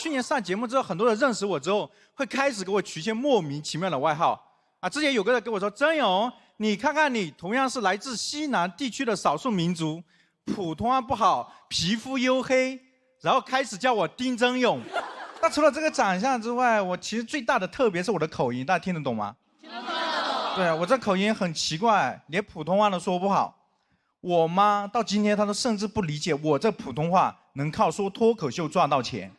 去年上节目之后，很多人认识我之后，会开始给我取一些莫名其妙的外号啊。之前有个人跟我说：“曾勇，你看看你，同样是来自西南地区的少数民族，普通话不好，皮肤黝黑，然后开始叫我丁曾勇。”那除了这个长相之外，我其实最大的特别是我的口音，大家听得懂吗？听得懂。对，我这口音很奇怪，连普通话都说不好。我妈到今天她都甚至不理解我这普通话能靠说脱口秀赚到钱。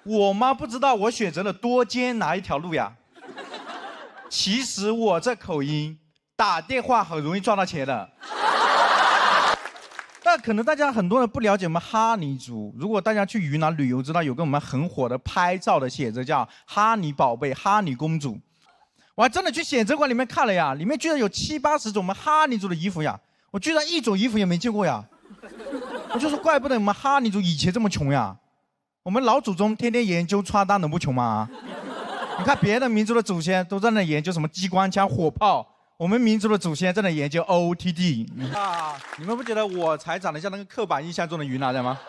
我妈不知道我选择了多艰难一条路呀。其实我这口音打电话很容易赚到钱的。但可能大家很多人不了解我们哈尼族。如果大家去云南旅游，知道有个我们很火的拍照的写着叫哈尼宝贝、哈尼公主。我还真的去写真馆里面看了呀，里面居然有70、80种我们哈尼族的衣服呀，我居然一种衣服也没见过呀。我就说怪不得我们哈尼族以前这么穷呀。我们老祖宗天天研究穿搭能不穷吗？你看别的民族的祖先都在那研究什么机关枪、火炮，我们民族的祖先在那研究 OOTD 啊！你们不觉得我才长得像那个刻板印象中的云南人吗？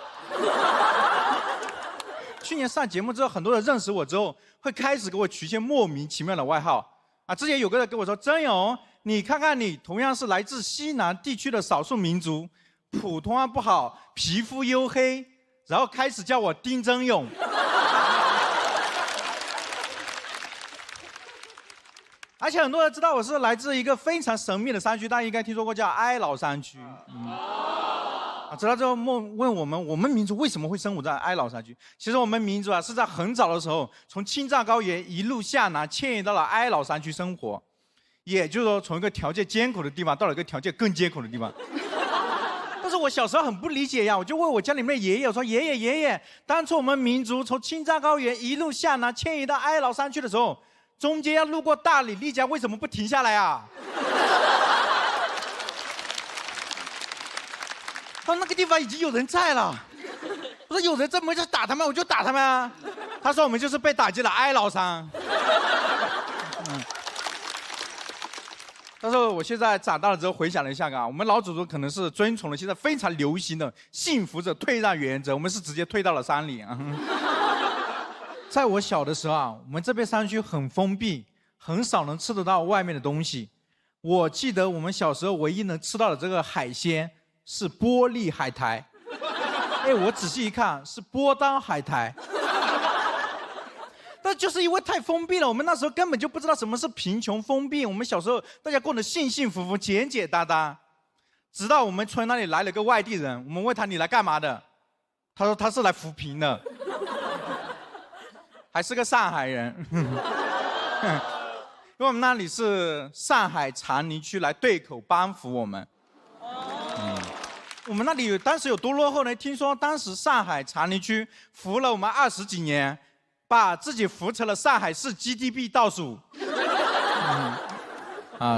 去年上节目之后，很多人认识我之后，会开始给我取一些莫名其妙的外号啊。之前有个人跟我说：“曾勇，你看看你，同样是来自西南地区的少数民族，普通话不好，皮肤黝黑。”然后开始叫我丁曾勇。而且很多人知道我是来自一个非常神秘的山区，大家应该听说过叫哀牢山区。知道之后问我们民族为什么会生活在哀牢山区？其实我们民族啊是在很早的时候从青藏高原一路向南迁移到了哀牢山区生活，也就是说从一个条件艰苦的地方到了一个条件更艰苦的地方。但是我小时候很不理解呀，我就问我家里面的爷爷，我说爷爷，当初我们民族从青藏高原一路向南迁移到哀牢山区的时候，中间要路过大理、丽江，为什么不停下来啊？他说那个地方已经有人在了。我说有人在，我们就打他们，我就打他们啊。他说我们就是被打进了哀牢山。但是我现在长大了之后回想了一下啊，我们老祖宗可能是遵从了现在非常流行的幸福者退让原则，我们是直接退到了山里啊。在我小的时候啊，我们这边山区很封闭，很少能吃得到外面的东西。我记得我们小时候唯一能吃到的这个海鲜是玻璃海苔。哎，我仔细一看是波当海苔。但就是因为太封闭了，我们那时候根本就不知道什么是贫穷封闭。我们小时候大家过得幸幸福福、简简单单。直到我们村那里来了个外地人，我们问他你来干嘛的，他说他是来扶贫的，还是个上海人。因为我们那里是上海长宁区来对口帮扶我们。我们那里当时有多落后呢？听说当时上海长宁区扶了我们20几年。把自己扶成了上海市 GDP 倒数。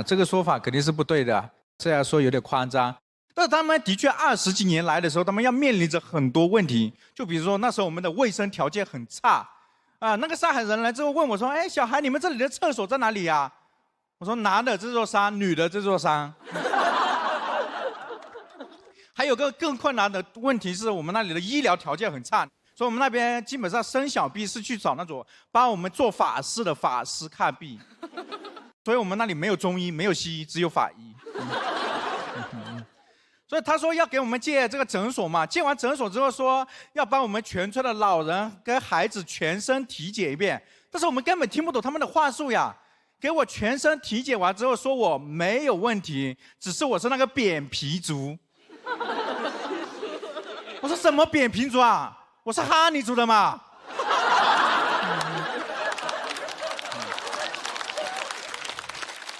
这个说法肯定是不对的，这样说有点夸张。但是他们的确20几年来的时候，他们要面临着很多问题。就比如说那时候我们的卫生条件很差，那个上海人来之后问我说：“哎，小孩，你们这里的厕所在哪里呀？”我说：“男的这座山，女的这座山。”还有个更困难的问题是我们那里的医疗条件很差。所以我们那边基本上生小病是去找那种帮我们做法事的法师看病，所以我们那里没有中医，没有西医，只有法医。所以他说要给我们建这个诊所嘛，建完诊所之后说要帮我们全村的老人跟孩子全身体检一遍，但是我们根本听不懂他们的话术呀。给我全身体检完之后说我没有问题，只是我是那个扁皮族。我说什么扁平足啊？我是哈尼族的嘛。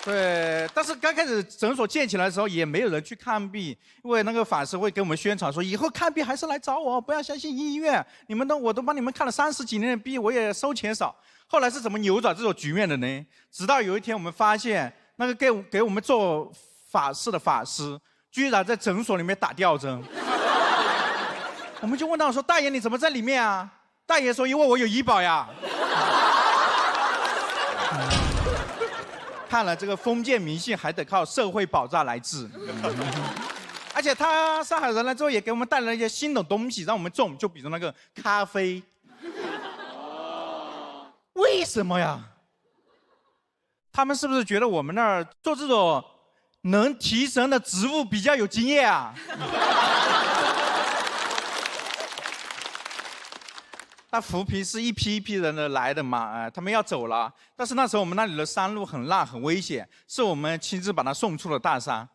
对，但是刚开始诊所建起来的时候，也没有人去看病，因为那个法师会给我们宣传说，以后看病还是来找我，不要相信医院。我都帮你们看了30几年的病，我也收钱少。后来是怎么扭转这种局面的呢？直到有一天我们发现，那个给我们做法事的法师，居然在诊所里面打吊针。我们就问他说：“大爷，你怎么在里面啊？”大爷说：“因为我有医保呀。”看来这个封建迷信还得靠社会保障来治。而且他上海人来之后也给我们带来了一些新的东西让我们种，就比如那个咖啡。为什么呀？他们是不是觉得我们那儿做这种能提神的植物比较有经验啊？那浮萍是一批一批人的来的嘛，他们要走了，但是那时候我们那里的山路很烂很危险，是我们亲自把他送出了大山。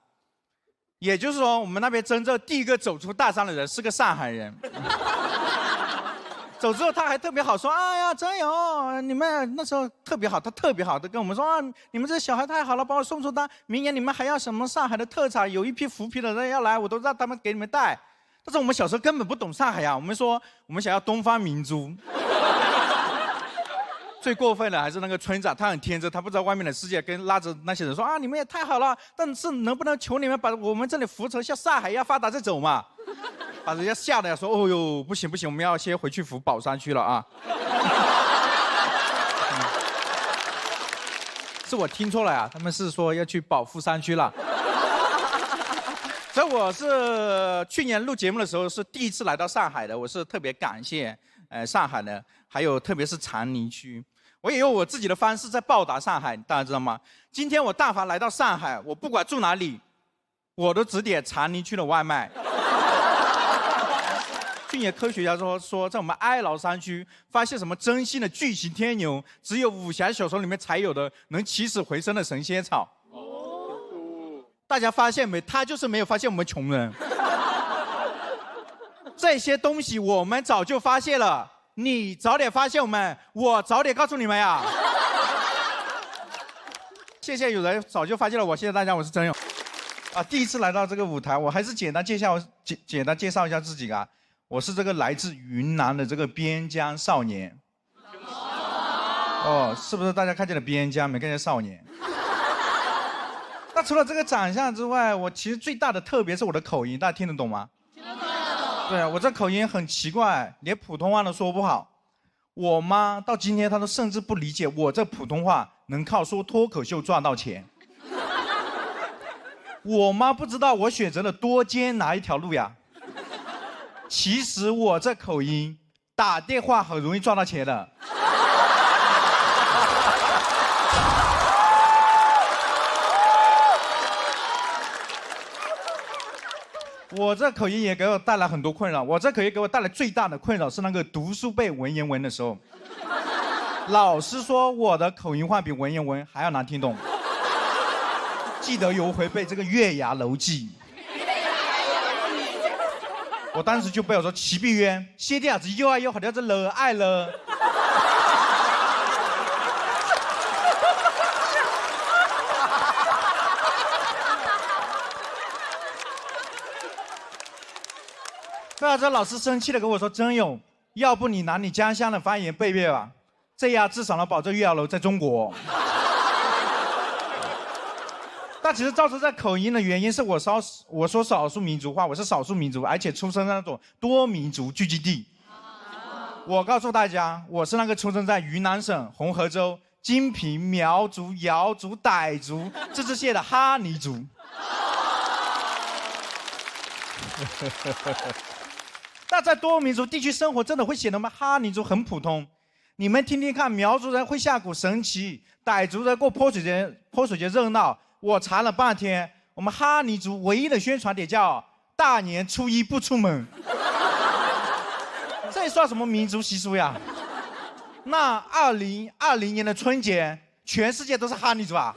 也就是说，我们那边真正第一个走出大山的人是个上海人。走之后他还特别好说，哎呀，真有你们那时候特别好，他特别好的跟我们说啊，你们这小孩太好了，把我送出大，明年你们还要什么上海的特产，有一批浮萍的人要来，我都让他们给你们带。但是我们小时候根本不懂上海呀，我们说我们想要东方明珠。最过分的还是那个村长，他很天真，他不知道外面的世界，跟拉着那些人说啊，你们也太好了，但是能不能求你们把我们这里扶成像上海一样发达再走嘛？把人家吓得说，哦呦，不行不行，我们要先回去扶宝山区了啊。是我听错了呀，他们是说要去保富山区了。所以我是去年录节目的时候是第一次来到上海的，我是特别感谢上海的，还有特别是长宁区，我也用我自己的方式在报答上海，大家知道吗？今天我但凡来到上海，我不管住哪里，我都只点长宁区的外卖。去年科学家说在我们哀牢山区发现什么真心的巨型天牛，只有武侠小说里面才有的能起死回生的神仙草。大家发现没？他就是没有发现我们穷人。这些东西我们早就发现了，你早点发现我们，我早点告诉你们呀。谢谢有人早就发现了我，谢谢大家，我是曾勇。第一次来到这个舞台，我还是简单介绍一下自己啊。我是这个来自云南的这个边疆少年。是不是大家看见了边疆，没看见少年？那除了这个长相之外，我其实最大的特别是我的口音，大家听得懂吗？听得懂。对，我这口音很奇怪，连普通话都说不好。我妈到今天她都甚至不理解我这普通话能靠说脱口秀赚到钱。我妈不知道我选择了多艰难一条路呀。其实我这口音打电话很容易赚到钱的。我这口音也给我带来很多困扰。我这口音给我带来最大的困扰是那个读书背文言文的时候，老师说我的口音话比文言文还要难听懂。记得有回背这个《月牙楼记》，我当时就背我说齐碧渊，先啲子又爱又好像是了爱了。对啊，这老师生气的跟我说：“曾勇，要不你拿你家乡的方言背背吧，这样至少能保证月牙楼在中国。”但其实造成这口音的原因是我说少数民族话，我是少数民族，而且出生在那种多民族聚集地。我告诉大家，我是那个出生在云南省红河州金平苗族、瑶族、傣族自治县的哈尼族。那在多民族地区生活，真的会显得我们哈尼族很普通。你们听听看，苗族人会下蛊神奇，傣族人过泼水节热闹。我查了半天，我们哈尼族唯一的宣传点叫大年初一不出门。这算什么民族习俗呀？那2020年的春节，全世界都是哈尼族啊！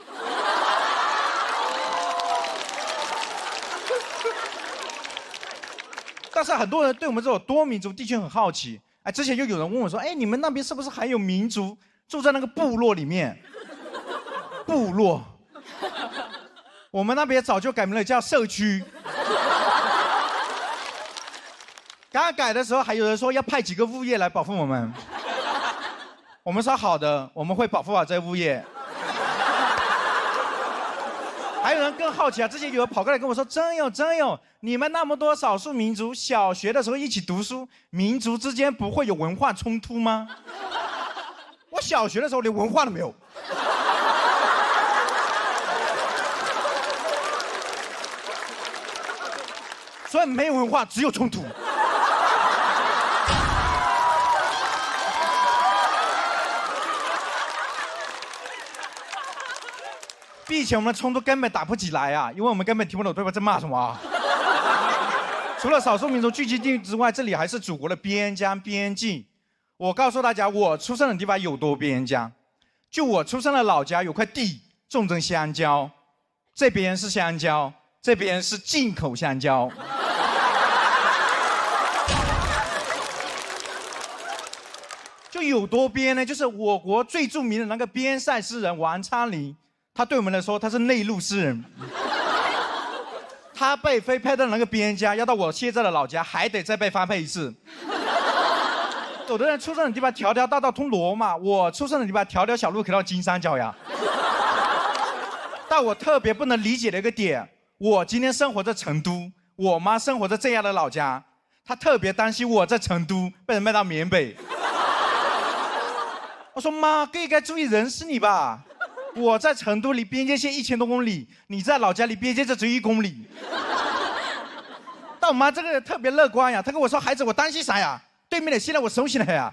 但是很多人对我们这种多民族地区很好奇。之前就有人问我说：“你们那边是不是还有民族住在那个部落里面？”部落，我们那边早就改名了，叫社区。刚改的时候，还有人说要派几个物业来保护我们。我们说好的，我们会保护好这物业。还有人更好奇啊！之前有人跑过来跟我说：“曾勇，你们那么多少数民族，小学的时候一起读书，民族之间不会有文化冲突吗？”我小学的时候连文化都没有。所以没有文化，只有冲突。比以前我们的冲突根本打不起来啊，因为我们根本听不懂对方在骂什么啊。除了少数民族聚集地之外，这里还是祖国的边疆边境。我告诉大家，我出生的地方有多边疆。就我出生的老家有块地种着香蕉，这边是香蕉，这边是进口香蕉。就有多边呢？就是我国最著名的那个边塞诗人王昌龄，他对我们来说他是内陆诗人。他被分配到那个边疆，要到我现在的老家，还得再被分配一次。有的人出生的地方条条大道通罗马，我出生的地方条条小路可以到金三角呀。但我特别不能理解的一个点，我今天生活在成都，我妈生活在这样的老家，她特别担心我在成都被人卖到缅北。我说妈，更该注意人事你吧。我在成都离边界线1000多公里，你在老家离边界就只有1公里。但我妈这个人特别乐观呀，她跟我说：“孩子，我担心啥呀？对面的现在我熟悉了呀，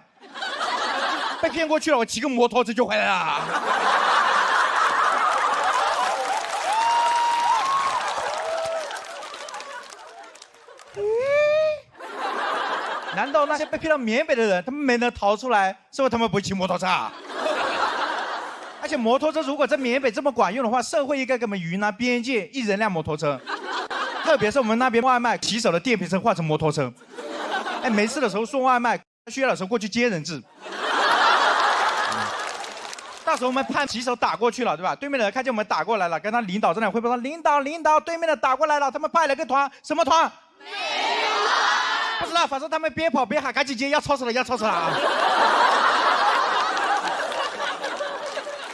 被骗过去了，我骑个摩托车就回来了。”难道那些被骗到缅北的人，他们没能逃出来，是因为他们不会骑摩托车啊？而且摩托车如果在缅北这么管用的话，社会应该给我们云南边界1人辆摩托车，特别是我们那边外卖骑手的电瓶车换成摩托车。哎，没事的时候送外卖，需要的时候过去接人质。到时候我们派骑手打过去了，对吧？对面的人看见我们打过来了，跟他领导在那汇报说：“领导，对面的打过来了，他们派了个团，什么团？不知道，反正他们边跑边喊，赶紧接，要超时了啊！”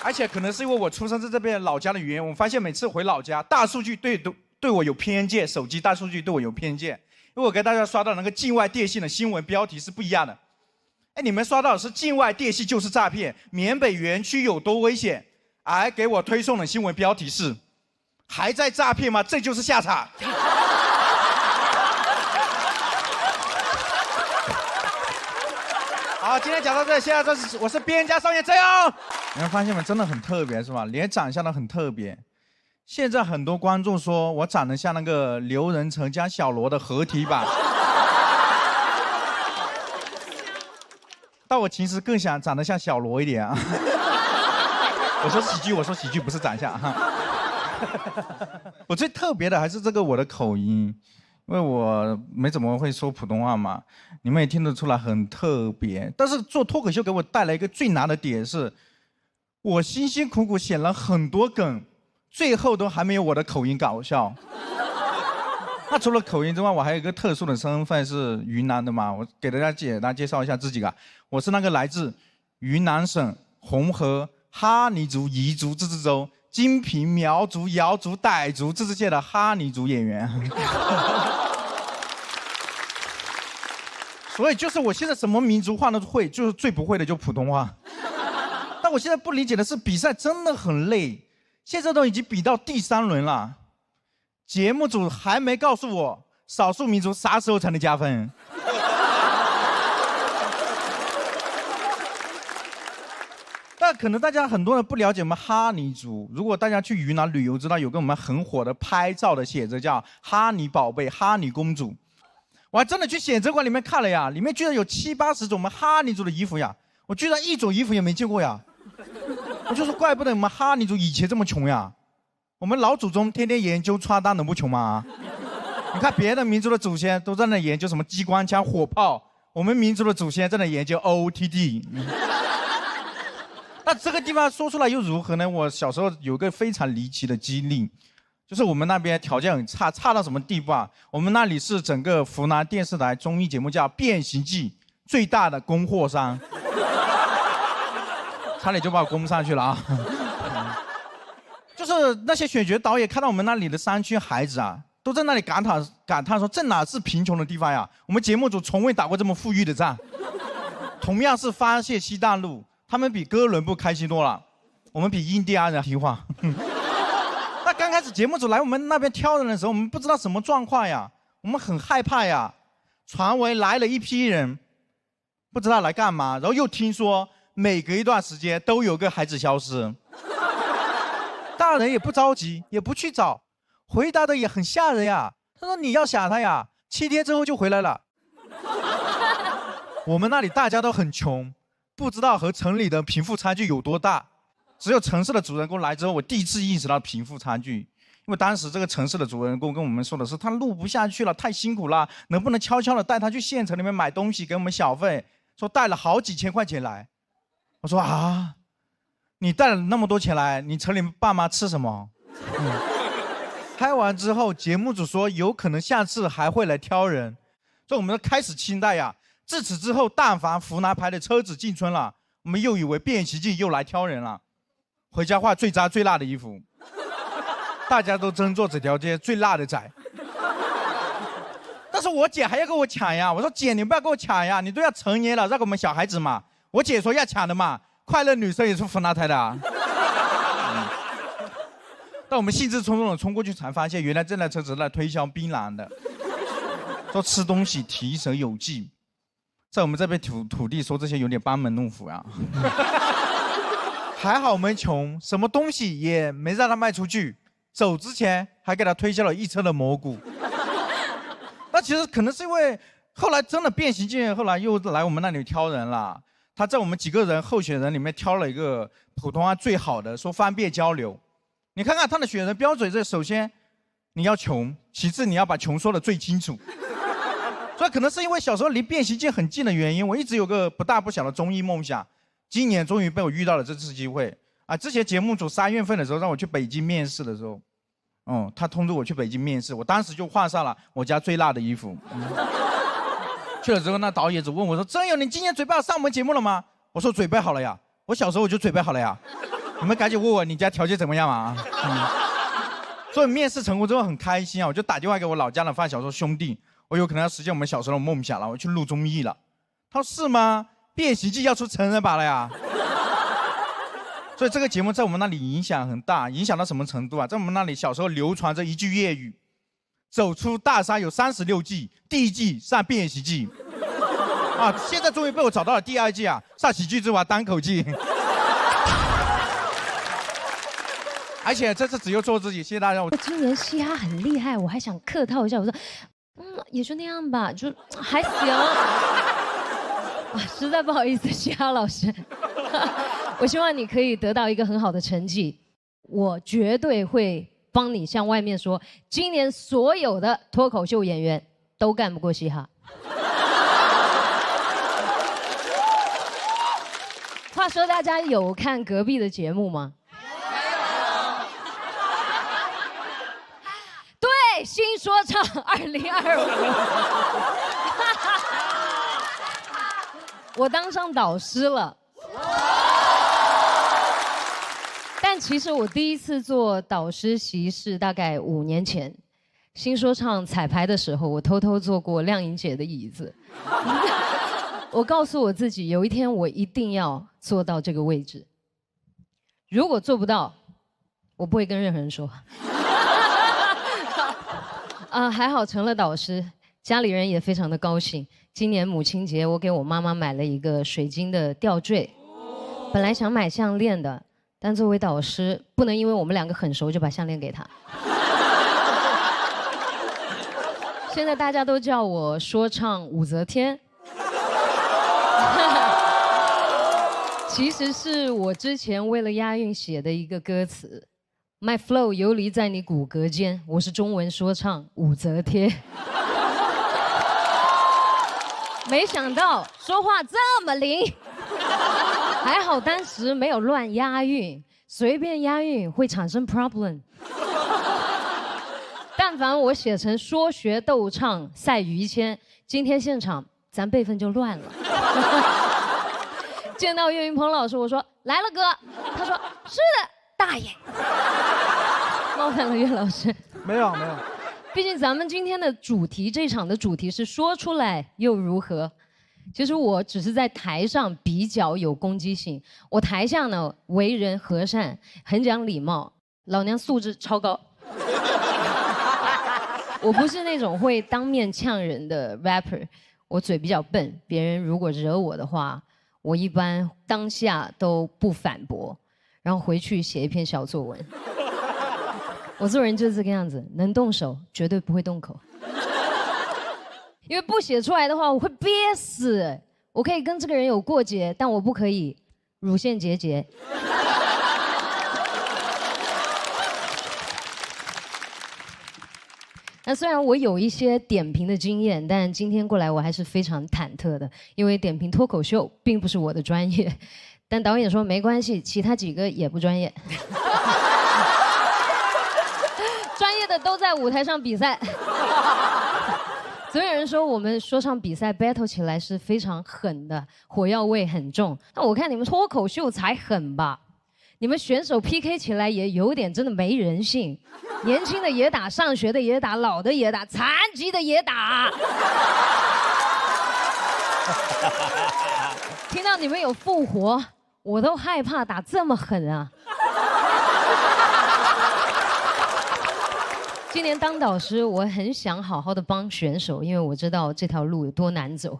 而且可能是因为我出生在这边老家的原因，我发现每次回老家，大数据对我有偏见，手机大数据对我有偏见。因为我给大家刷到那个境外电信的新闻标题是不一样的。哎，你们刷到的是境外电信就是诈骗，缅北园区有多危险，而给我推送的新闻标题是还在诈骗吗？这就是下场。好，今天讲到这，现在我是边家少爷这样。你们发现没？真的很特别是吧？连长相都很特别。现在很多观众说我长得像那个刘仁成加小罗的合体版，但我其实更想长得像小罗一点啊。我说喜剧不是长相。我最特别的还是这个我的口音，因为我没怎么会说普通话嘛，你们也听得出来很特别。但是做脱口秀给我带来一个最难的点是，我辛辛苦苦写了很多梗，最后都还没有我的口音搞笑。那除了口音之外，我还有一个特殊的身份是云南的嘛，我给大家简单介绍一下自己啊。我是那个来自云南省红河哈尼族彝族自治州金平苗族瑶族傣族自治县的哈尼族演员。所以就是我现在什么民族话都会，就是最不会的就普通话。但我现在不理解的是，比赛真的很累，现在都已经比到第3轮了，节目组还没告诉我少数民族啥时候才能加分。但可能大家很多人不了解我们哈尼族，如果大家去云南旅游，知道有个我们很火的拍照的写着叫哈尼宝贝、哈尼公主。我还真的去写真馆里面看了呀，里面居然有70、80种我们哈尼族的衣服呀，我居然1种衣服也没见过呀。我就说怪不得我们哈尼族以前这么穷呀，我们老祖宗天天研究穿搭能不穷吗？你看别的民族的祖先都在那研究什么机关枪、火炮，我们民族的祖先在那研究 OOTD。那这个地方说出来又如何呢？我小时候有个非常离奇的经历，就是我们那边条件很差，差到什么地步啊？我们那里是整个湖南电视台综艺节目叫《变形记》最大的供货商，差点就把我供上去了啊！就是那些选角导演看到我们那里的山区孩子啊，都在那里感叹说：“这哪是贫穷的地方呀？我们节目组从未打过这么富裕的仗。”同样是发泄西大陆，他们比哥伦布开心多了，我们比印第安人听话。那刚开始节目组来我们那边挑人的时候，我们不知道什么状况呀。我们很害怕呀。传闻来了一批人，不知道来干嘛，然后又听说每隔一段时间都有个孩子消失。大人也不着急，也不去找，回答的也很吓人呀。他说你要想他呀，7天之后就回来了。我们那里大家都很穷，不知道和城里的贫富差距有多大。只有城市的主人公来之后，我第一次意识到贫富差距。因为当时这个城市的主人公跟我们说的是，他录不下去了，太辛苦了，能不能悄悄的带他去县城里面买东西给我们小费？说带了好几千块钱来。我说啊，你带了那么多钱来，你城里爸妈吃什么？拍完之后，节目组说有可能下次还会来挑人，所以我们开始期待呀。自此之后，但凡湖南牌的车子进村了，我们又以为变形记又来挑人了。回家换最渣最辣的衣服，大家都争做这条街最辣的仔。但是我姐还要跟我抢呀，我说姐你不要跟我抢呀，你都要成年了让给我们小孩子嘛。我姐说要抢的嘛，快乐女生也是湖南台的啊。但我们兴致冲冲的冲过去，才发现原来这辆车子在推销槟榔的，说吃东西提神有劲。在我们这边土地说这些有点班门弄斧啊。还好我们穷，什么东西也没让他卖出去，走之前还给他推销了1车的蘑菇。那其实可能是因为后来真的变形记后来又来我们那里挑人了，他在我们几个人候选人里面挑了一个普通话最好的，说方便交流。你看看他的选人标准，这首先你要穷，其次你要把穷说的最清楚。所以可能是因为小时候离变形记很近的原因，我一直有个不大不小的综艺梦想。今年终于被我遇到了这次机会啊！之前节目组3月份的时候让我去北京面试的时候，他通知我去北京面试，我当时就换上了我家最辣的衣服。去了之后，那导演组问我说：“真有你今年准备好上我们节目了吗？”我说：“准备好了呀，我小时候我就准备好了呀。”你们赶紧问我你家条件怎么样啊？所以面试成功之后很开心啊，我就打电话给我老家的发小说：“兄弟，我有可能要实现我们小时候的梦想了，我去录综艺了。”他说：“是吗？变形记要出成人版了呀。”所以这个节目在我们那里影响很大，影响到什么程度啊？在我们那里小时候流传着一句粤语：“走出大山有36计，第1计上变形记。”啊，现在终于被我找到了第2计啊，上喜剧之王单口记。而且这次只有做自己，谢谢大家。今年嘻哈很厉害，我还想客套一下，我说，也就那样吧，就还行。实在不好意思，嘻哈老师，我希望你可以得到一个很好的成绩，我绝对会帮你向外面说，今年所有的脱口秀演员都干不过嘻哈。话说大家有看隔壁的节目吗？对，新说唱2025。我当上导师了，但其实我第一次做导师席是大概5年前，新说唱彩排的时候，我偷偷坐过亮颖姐的椅子。我告诉我自己，有一天我一定要坐到这个位置。如果做不到，我不会跟任何人说。还好成了导师，家里人也非常的高兴。今年母亲节，我给我妈妈买了一个水晶的吊坠，本来想买项链的，但作为导师，不能因为我们2个很熟就把项链给她。现在大家都叫我说唱武则天。其实是我之前为了押韵写的一个歌词 ，My flow 游离在你骨骼间，我是中文说唱武则天。没想到说话这么灵，还好当时没有乱押韵，随便押韵会产生 problem。但凡我写成说学逗唱赛于谦，今天现场咱辈分就乱了。见到岳云鹏老师，我说来了哥，他说是的，大爷。冒犯了岳老师？没有没有。毕竟咱们今天的主题，这场的主题是说出来又如何？其实我只是在台上比较有攻击性，我台下呢为人和善，很讲礼貌，老娘素质超高。我不是那种会当面呛人的 rapper， 我嘴比较笨，别人如果惹我的话，我一般当下都不反驳，然后回去写一篇小作文。我做人就是这个样子，能动手绝对不会动口，因为不写出来的话我会憋死。我可以跟这个人有过节，但我不可以乳腺结节。那虽然我有一些点评的经验，但今天过来我还是非常忐忑的，因为点评脱口秀并不是我的专业。但导演说没关系，其他几个也不专业，专业的都在舞台上比赛。总有人说我们说唱比赛 battle 起来是非常狠的，火药味很重。那我看你们脱口秀才狠吧？你们选手 PK 起来也有点真的没人性，年轻的也打，上学的也打，老的也打，残疾的也打。听到你们有复活，我都害怕打这么狠啊！今年当导师，我很想好好的帮选手，因为我知道这条路有多难走。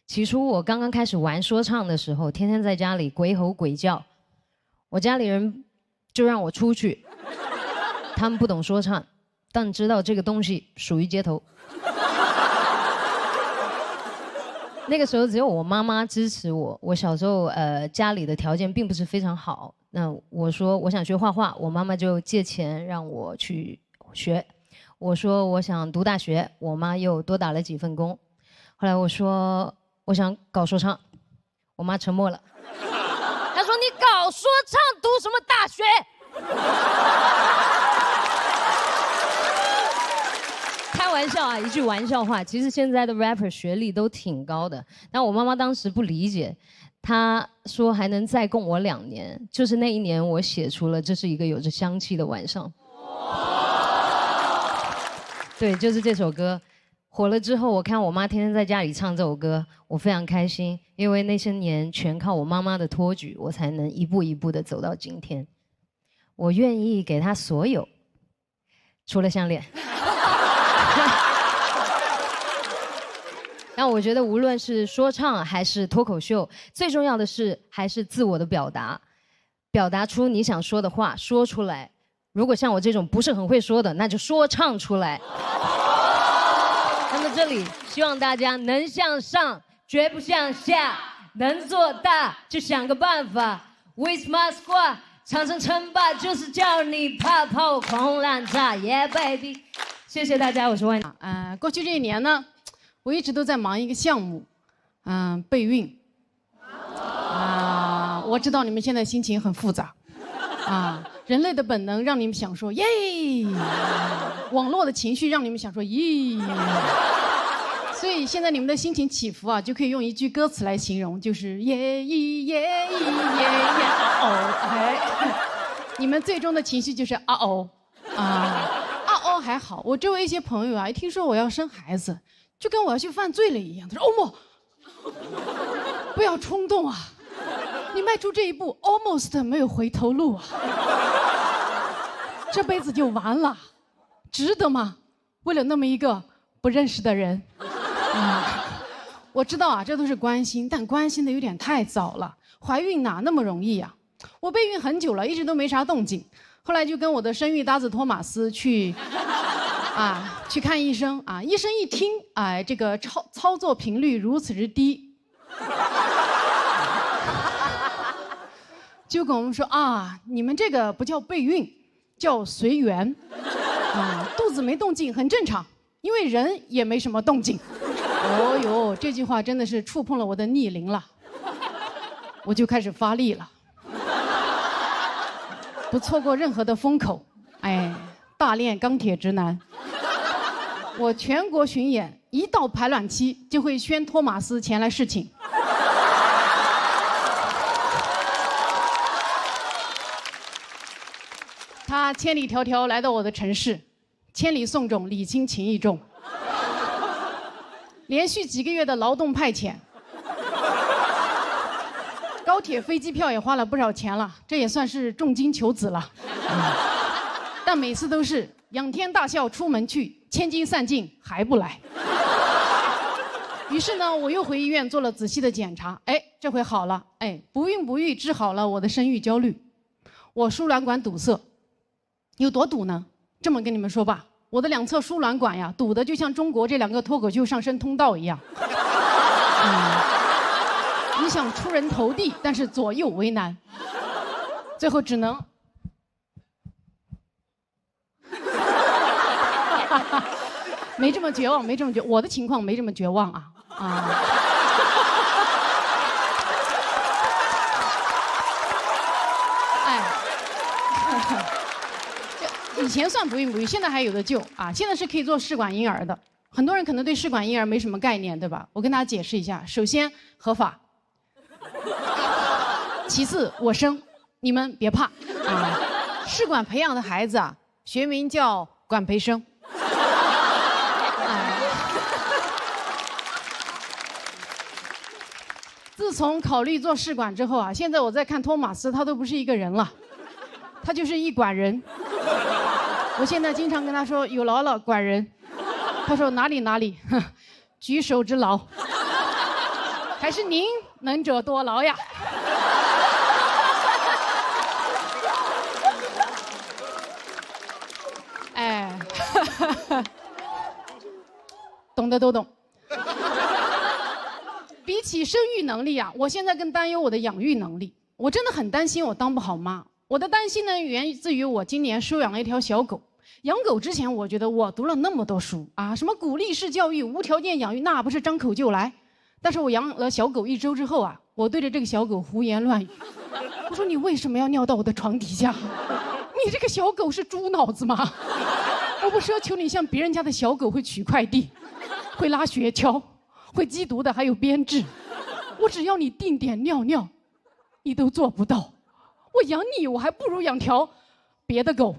起初我刚刚开始玩说唱的时候，天天在家里鬼吼鬼叫，我家里人就让我出去。他们不懂说唱，但知道这个东西属于街头。那个时候只有我妈妈支持我。我小时候家里的条件并不是非常好，那我说我想学画画，我妈妈就借钱让我去学。我说我想读大学，我妈又多打了几份工。后来我说我想搞说唱，我妈沉默了。她说你搞说唱读什么大学？开玩笑啊，一句玩笑话。其实现在的 rapper 学历都挺高的，但我妈妈当时不理解，她说还能再供我2年。就是那一年，我写出了《这是一个有着香气的晚上》。对，就是这首歌。火了之后，我看我妈天天在家里唱这首歌，我非常开心，因为那些年全靠我妈妈的托举，我才能一步一步的走到今天。我愿意给她所有，除了项链。但我觉得无论是说唱还是脱口秀，最重要的是还是自我的表达，表达出你想说的话，说出来。如果像我这种不是很会说的，那就说唱出来。那么这里希望大家能向上，绝不向下，能做大就想个办法。With my squad， 长城称霸就是叫你怕炮狂烂炸 ，Yeah baby。谢谢大家，我是万。过去这一年呢，我一直都在忙一个项目，备孕。我知道你们现在心情很复杂，人类的本能让你们想说耶，网络的情绪让你们想说咦，所以现在你们的心情起伏啊，就可以用一句歌词来形容，就是耶咦耶咦耶耶哦，你们最终的情绪就是啊哦还好，我周围一些朋友啊，一听说我要生孩子，就跟我要去犯罪了一样。他说：“欧莫，不要冲动啊，你迈出这一步 ，almost 没有回头路啊，这辈子就完了，值得吗？为了那么一个不认识的人，我知道啊，这都是关心，但关心的有点太早了。怀孕哪那么容易啊？我备孕很久了，一直都没啥动静。”后来就跟我的生育搭子托马斯去看医生啊，医生一听，这个操作频率如此之低，就跟我们说你们这个不叫备孕，叫随缘，肚子没动静很正常，因为人也没什么动静。哦呦，这句话真的是触碰了我的逆鳞了，我就开始发力了。不错过任何的风口，大练钢铁直男。我全国巡演，一到排卵期就会宣托马斯前来侍寝。他千里迢迢来到我的城市，千里送种，礼轻情意重。连续几个月的劳动派遣。高铁、飞机票也花了不少钱了，这也算是重金求子了。但每次都是仰天大笑出门去，千金散尽还不来。于是呢，我又回医院做了仔细的检查，哎，这回好了，哎，不孕不育治好了我的生育焦虑。我输卵管堵塞，有多堵呢？这么跟你们说吧，我的2侧输卵管呀，堵得就像中国这2个脱口秀上升通道一样。你想出人头地，但是左右为难，最后只能。没这么绝望，没这么绝，我的情况没这么绝望啊。哎，这以前算不孕不育，现在还有的救啊！现在是可以做试管婴儿的。很多人可能对试管婴儿没什么概念，对吧？我跟大家解释一下：首先合法，其次我生，你们别怕啊。试管培养的孩子啊，学名叫管培生。自从考虑做试管之后啊，现在我在看托马斯，他都不是一个人了，他就是一管人。我现在经常跟他说有劳了，管人。他说哪里哪里，举手之劳。还是您能者多劳呀。哎，懂的都懂。比起生育能力啊，我现在更担忧我的养育能力。我真的很担心我当不好妈。我的担心呢，源自于我今年收养了一条小狗。养狗之前，我觉得我读了那么多书啊，什么鼓励式教育、无条件养育，那不是张口就来。但是我养了小狗1周之后啊，我对着这个小狗胡言乱语。我说你为什么要尿到我的床底下？你这个小狗是猪脑子吗？我不奢求你像别人家的小狗会取快递，会拉雪橇，会缉毒的，还有编制。我只要你定点尿尿，你都做不到。我养你，我还不如养条别的狗。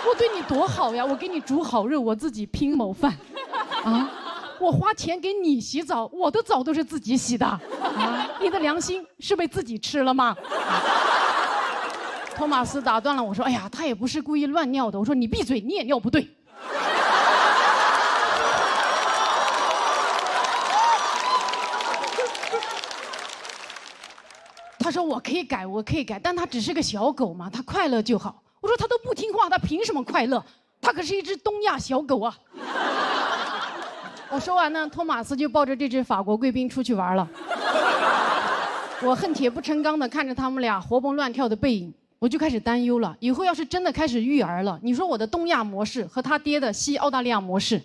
我对你多好呀！我给你煮好肉，我自己拼谋饭。啊，我花钱给你洗澡，我的澡都是自己洗的。啊，你的良心是被自己吃了吗？托马斯打断了我说：“哎呀，他也不是故意乱尿的。”我说：“你闭嘴，你也尿不对。”他说：“我可以改，我可以改，但他只是个小狗嘛，他快乐就好。”我说：“他都不听话，他凭什么快乐？他可是一只东亚小狗啊！”我说完呢，托马斯就抱着这只法国贵宾出去玩了。我恨铁不成钢的看着他们俩活蹦乱跳的背影，我就开始担忧了。以后要是真的开始育儿了，你说我的东亚模式和他爹的西澳大利亚模式，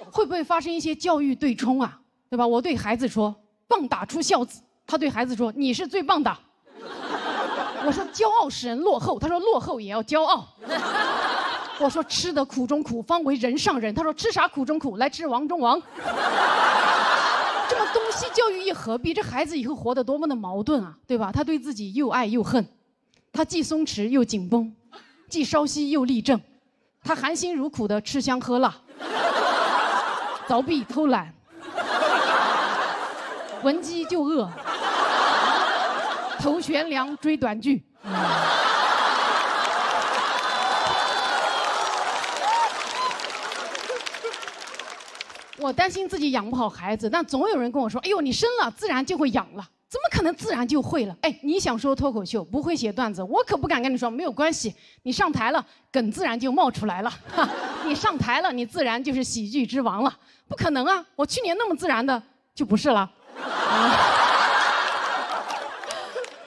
会不会发生一些教育对冲啊？对吧？我对孩子说“棒打出孝子”，他对孩子说“你是最棒的”。我说骄傲使人落后，他说落后也要骄傲。我说吃得苦中苦，方为人上人，他说吃啥苦中苦，来吃王中王。这么东西教育一合璧，这孩子以后活得多么的矛盾啊，对吧？他对自己又爱又恨，他既松弛又紧绷，既稍息又立正，他含辛茹苦的吃香喝辣，凿壁偷懒，闻鸡就饿，头悬梁追短剧。我担心自己养不好孩子，但总有人跟我说：“哎呦，你生了自然就会养了，怎么可能自然就会了？”哎，你想说脱口秀不会写段子，我可不敢跟你说没有关系，你上台了，梗自然就冒出来了。你上台了，你自然就是喜剧之王了，不可能啊！我去年那么自然的就不是了。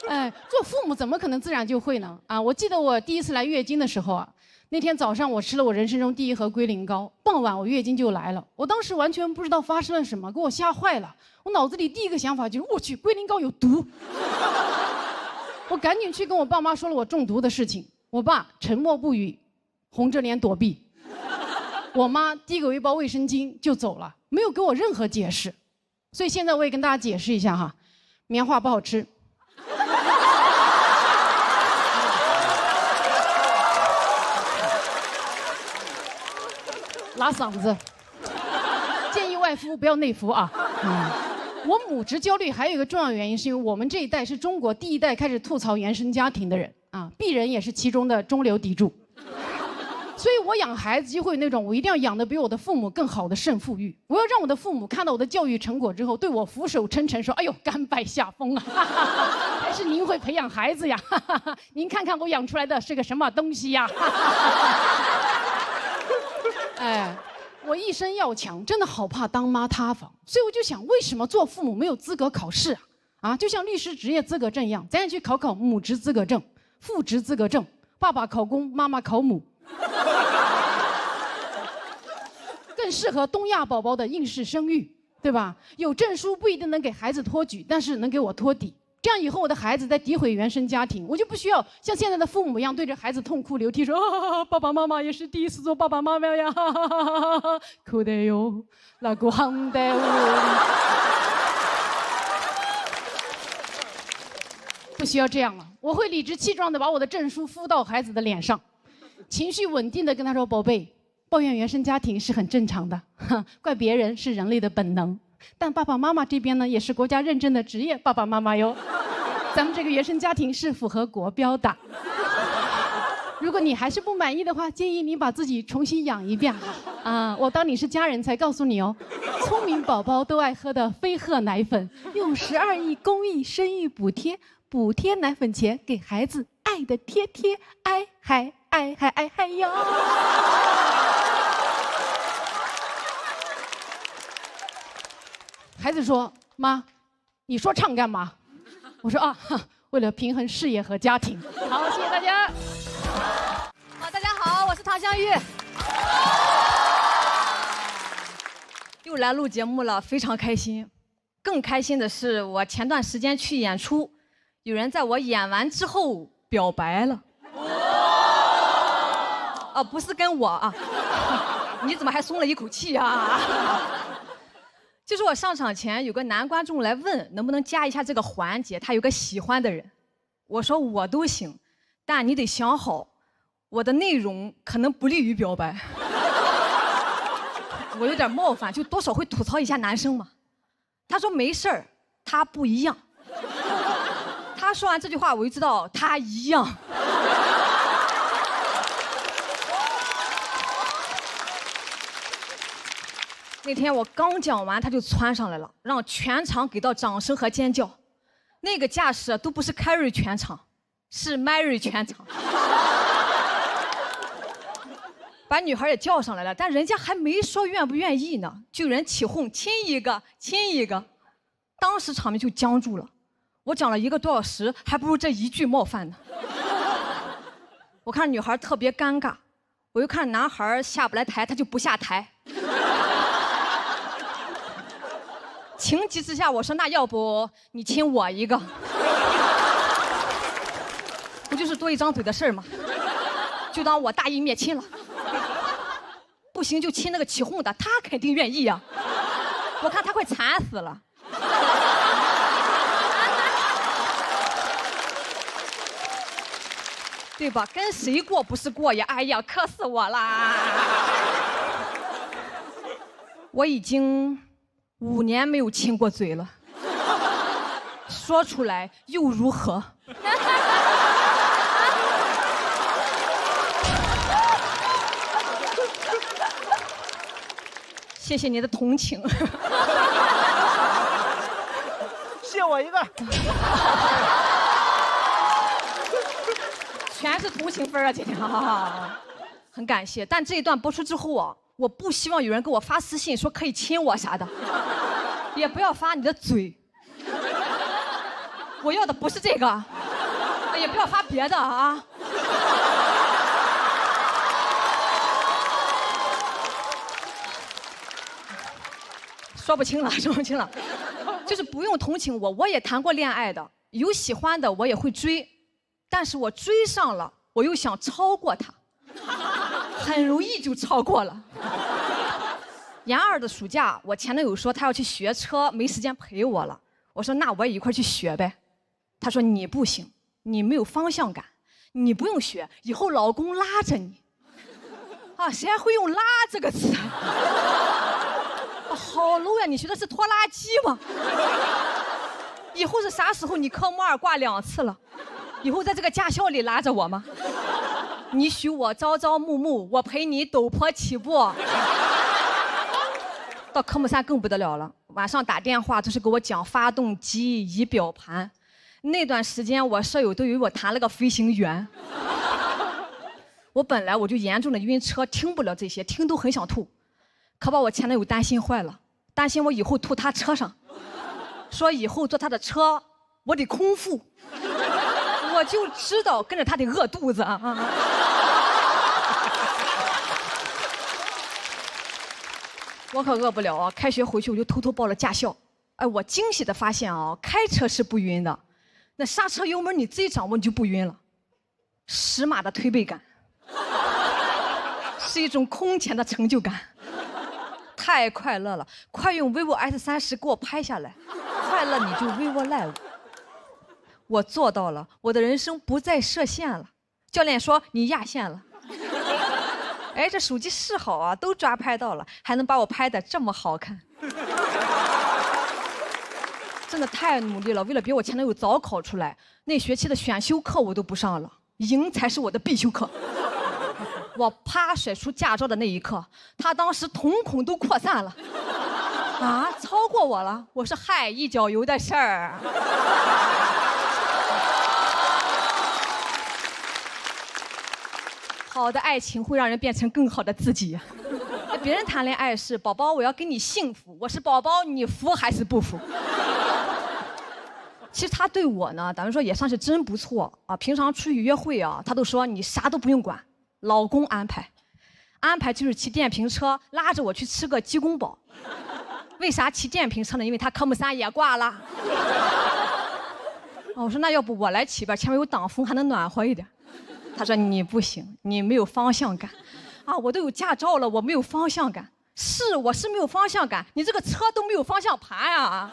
哎，做父母怎么可能自然就会呢？啊，我记得我第一次来月经的时候啊。那天早上我吃了我人生中第1盒龟苓膏，傍晚我月经就来了。我当时完全不知道发生了什么，给我吓坏了。我脑子里第一个想法就是我去，龟苓膏有毒。我赶紧去跟我爸妈说了我中毒的事情。我爸沉默不语，红着脸躲避。我妈递给我一包卫生巾就走了，没有给我任何解释。所以现在我也跟大家解释一下哈，棉花不好吃。拉嗓子，建议外敷不要内服啊。我母职焦虑还有一个重要原因，是因为我们这一代是中国第一代开始吐槽原生家庭的人啊，鄙人也是其中的中流砥柱。所以我养孩子就会有那种我一定要养得比我的父母更好的胜负欲。我要让我的父母看到我的教育成果之后，对我俯首称臣，说：“哎呦，甘拜下风啊！还是您会培养孩子呀！您看看我养出来的是个什么东西呀！”哎，我一生要强，真的好怕当妈塌房。所以我就想，为什么做父母没有资格考试啊？啊，就像律师执业资格证一样，咱也去考考母职资格证、父职资格证，爸爸考公，妈妈考母。更适合东亚宝宝的应试生育，对吧？有证书不一定能给孩子托举，但是能给我托底。这样以后我的孩子在诋毁原生家庭，我就不需要像现在的父母一样对着孩子痛哭流涕说：“啊，爸爸妈妈也是第一次做爸爸妈妈呀，哭得哟，那个行得不需要这样了，我会理直气壮地把我的证书敷到孩子的脸上。情绪稳定的跟他说：“宝贝，抱怨原生家庭是很正常的，怪别人是人类的本能。但爸爸妈妈这边呢，也是国家认证的职业爸爸妈妈哟。咱们这个原生家庭是符合国标的。如果你还是不满意的话，建议你把自己重新养一遍啊！我当你是家人才告诉你哦。聪明宝宝都爱喝的飞鹤奶粉，用12亿公益生育补贴，补贴奶粉钱给孩子爱的贴贴，爱嗨。”哎嗨哎嗨哟！孩子说：“妈，你说唱干嘛？”我说：“啊，为了平衡事业和家庭。”好，谢谢大家。好，大家好，我是唐湘玉，又来录节目了，非常开心。更开心的是，我前段时间去演出，有人在我演完之后表白了。不是跟我啊，你怎么还松了一口气啊？就是我上场前有个男观众来问能不能加一下这个环节，他有个喜欢的人，我说我都行，但你得想好，我的内容可能不利于表白。我有点冒犯，就多少会吐槽一下男生嘛。他说没事儿，他不一样。他说完这句话，我就知道他一样。那天我刚讲完，他就窜上来了，让全场给到掌声和尖叫。那个架势都不是 carry 全场，是 marry 全场。把女孩也叫上来了，但人家还没说愿不愿意呢，就有人起哄亲一个，亲一个。当时场面就僵住了。我讲了1个多小时，还不如这一句冒犯呢。我看女孩特别尴尬，我又看男孩下不来台，他就不下台。情急之下，我说：“那要不你亲我一个？不就是多一张嘴的事儿吗？就当我大义灭亲了。不行就亲那个起哄的，他肯定愿意呀。我看他快惨死了。”对吧？跟谁过不是过呀？哎呀，磕死我啦！我已经5年没有亲过嘴了，说出来又如何？谢谢你的同情。谢我一个。全是同情分啊，今天很感谢。但这一段播出之后啊，我不希望有人给我发私信说可以亲我啥的，也不要发你的嘴。我要的不是这个，也不要发别的啊。说不清了，说不清了，就是不用同情我，我也谈过恋爱的，有喜欢的我也会追。但是我追上了，我又想超过他，很容易就超过了。研2的暑假，我前男友说他要去学车，没时间陪我了。我说那我也一块去学呗。他说你不行，你没有方向感，你不用学，以后老公拉着你。啊，谁还会用拉这个词？好 low 呀！你学的是拖拉机吗？以后是啥时候？你科目2挂2次了。以后在这个驾校里拉着我吗？你许我朝朝暮暮，我陪你陡坡起步。到科目3更不得了了，晚上打电话就是给我讲发动机、仪表盘。那段时间，我舍友都以为我谈了个飞行员。我本来我就严重的晕车，听不了这些，听都很想吐，可把我前男友担心坏了，担心我以后吐他车上，说以后坐他的车我得空腹，我就知道跟着他得饿肚子啊。我可饿不了啊！开学回去我就偷偷报了驾校。哎，我惊喜的发现啊，开车是不晕的，那刹车油门你自己掌握你就不晕了。10码的推背感，是一种空前的成就感，太快乐了！快用 vivo S30给我拍下来，快乐你就 vivo Live。我做到了，我的人生不再设限了。教练说你压线了。哎，这手机是好啊，都抓拍到了，还能把我拍得这么好看，真的太努力了。为了比我前男友早考出来，那学期的选修课我都不上了，赢才是我的必修课。我啪甩出驾照的那一刻，他当时瞳孔都扩散了。啊，超过我了！我说嗨，一脚油的事儿。好的爱情会让人变成更好的自己。别人谈恋爱是宝宝，我要跟你幸福，我是宝宝，你服还是不服？其实他对我呢，咱们说也算是真不错啊。平常出去约会啊，他都说你啥都不用管，老公安排。安排就是骑电瓶车拉着我去吃个鸡公煲。为啥骑电瓶车呢？因为他科目3也挂了。我说那要不我来骑吧，前面有挡风还能暖和一点。他说你不行，你没有方向感。啊，我都有驾照了，我没有方向感。是，我是没有方向感，你这个车都没有方向盘啊。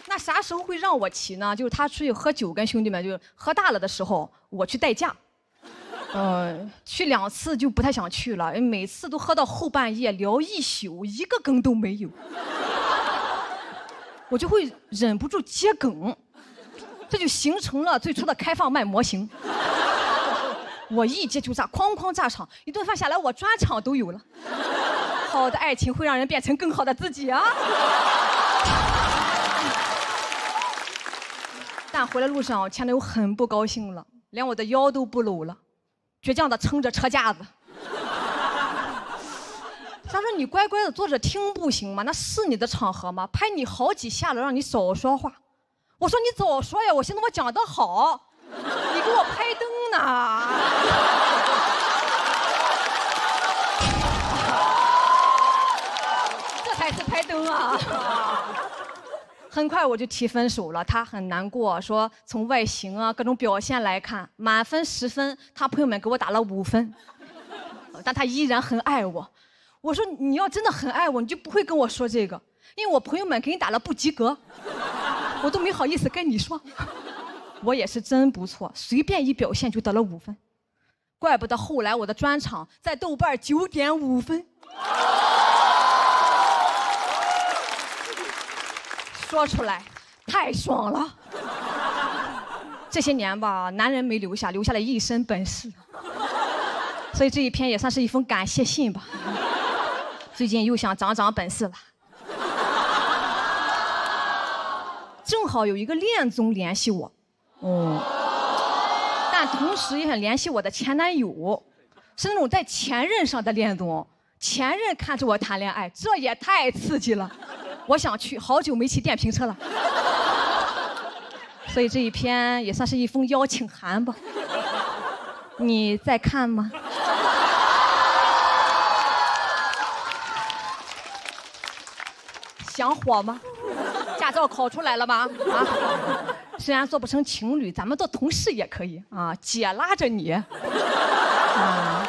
那啥时候会让我骑呢？就是他出去喝酒，跟兄弟们就喝大了的时候，我去代驾。去2次就不太想去了，每次都喝到后半夜聊一宿，一个梗都没有。我就会忍不住接梗，这就形成了最初的开放麦模型。我一接就炸，哐哐炸场，一顿饭下来我专场都有了。好的爱情会让人变成更好的自己啊！但回来路上，前男友很不高兴了，连我的腰都不搂了，倔强的撑着车架子。他说：“你乖乖的坐着听不行吗？那是你的场合吗？拍你好几下了，让你少说话。”我说：“你早说呀！我寻思我讲得好，你给我拍灯呢。”这才是拍灯啊！很快我就提分手了，他很难过，说从外形啊各种表现来看，满分10分，他朋友们给我打了5分，但他依然很爱我。我说你要真的很爱我，你就不会跟我说这个，因为我朋友们给你打了不及格，我都没好意思跟你说。我也是真不错，随便一表现就得了5分，怪不得后来我的专场在豆瓣9.5分。说出来太爽了。这些年吧，男人没留下，留下了一身本事，所以这一篇也算是一封感谢信吧。最近又想长长本事了。正好有一个恋综联系我，但同时也想联系我的前男友，是那种在前任上的恋综，前任看着我谈恋爱，这也太刺激了。我想去，好久没骑电瓶车了，所以这一篇也算是一封邀请函吧。你在看吗？想火吗？驾照考出来了吗？啊，虽然做不成情侣，咱们做同事也可以啊。姐拉着你，啊。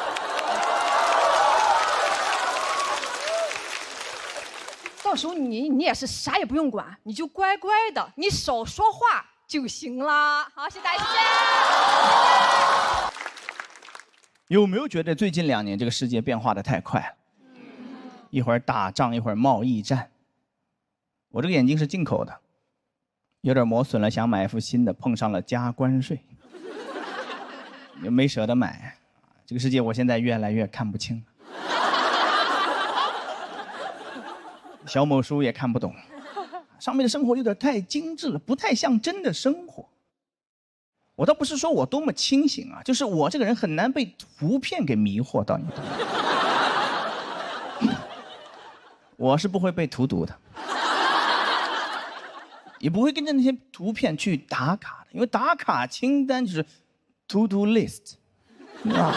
到时候你也是啥也不用管，你就乖乖的，你少说话就行了。好，谢谢大家。有没有觉得最近2年这个世界变化的太快了？一会儿打仗，一会儿贸易战。我这个眼镜是进口的，有点磨损了，想买一副新的，碰上了加关税，没舍得买。这个世界我现在越来越看不清了，小某书也看不懂，上面的生活有点太精致了，不太像真的生活。我倒不是说我多么清醒啊，就是我这个人很难被图片给迷惑到，你懂吗？我是不会被荼毒的，也不会跟着那些图片去打卡的，因为打卡清单就是 to do list， 啊，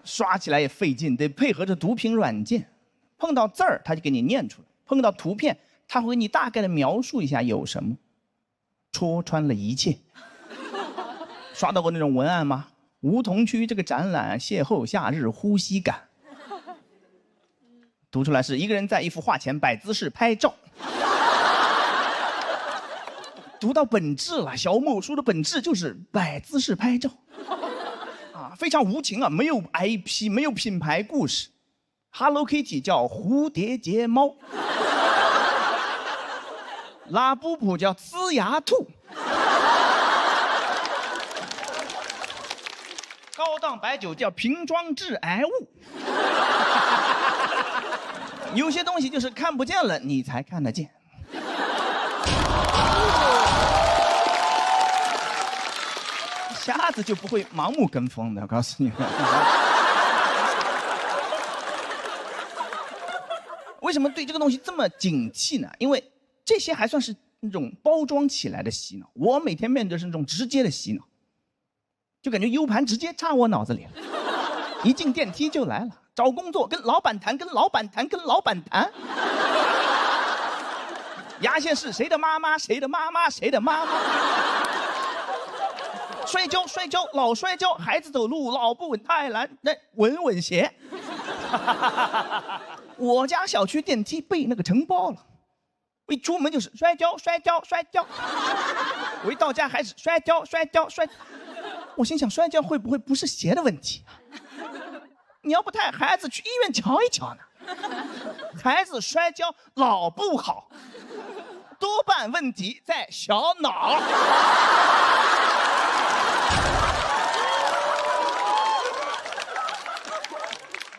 刷起来也费劲，得配合着读屏软件，碰到字儿他就给你念出来，碰到图片他会给你大概的描述一下有什么，戳穿了一切。刷到过那种文案吗？梧桐区这个展览邂逅夏日呼吸感。读出来是一个人在一幅画前摆姿势拍照。读到本质了，小某书的本质就是摆姿势拍照，啊，非常无情啊，没有 IP， 没有品牌故事。Hello Kitty 叫蝴蝶结猫，拉布布叫呲牙兔，高档白酒叫瓶装致癌物。有些东西就是看不见了，你才看得见。瞎子就不会盲目跟风的，我告诉你们。为什么对这个东西这么警惕呢？因为这些还算是那种包装起来的洗脑，我每天面对的是那种直接的洗脑，就感觉 U 盘直接插我脑子里了，一进电梯就来了。找工作跟老板谈，跟老板谈，跟老板谈。牙线是谁的妈妈？谁的妈妈？谁的妈妈？摔跤，摔跤，老摔跤，孩子走路老不稳，太难，那稳稳鞋。我家小区电梯被那个承包了，我一出门就是摔跤，摔跤，摔跤。我一到家还是摔跤，摔跤，摔。我心想，摔跤会不会不是鞋的问题？你要不带孩子去医院瞧一瞧呢？孩子摔跤老不好，多半问题在小脑。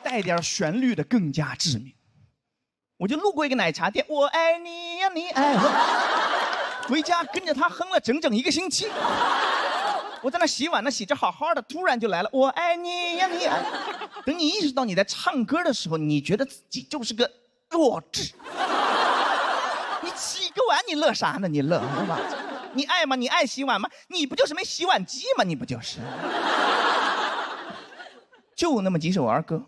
带点旋律的更加致命。我就路过一个奶茶店，我爱你呀，你爱我。回家跟着他哼了整整1个星期。我在那洗碗呢，洗着好好的，突然就来了，我爱你呀，你爱。等你意识到你在唱歌的时候，你觉得自己就是个弱智。你洗个碗，你乐啥呢？你乐是吧？你爱吗？你爱洗碗吗？你不就是没洗碗机吗？你不就是？就那么几首儿歌，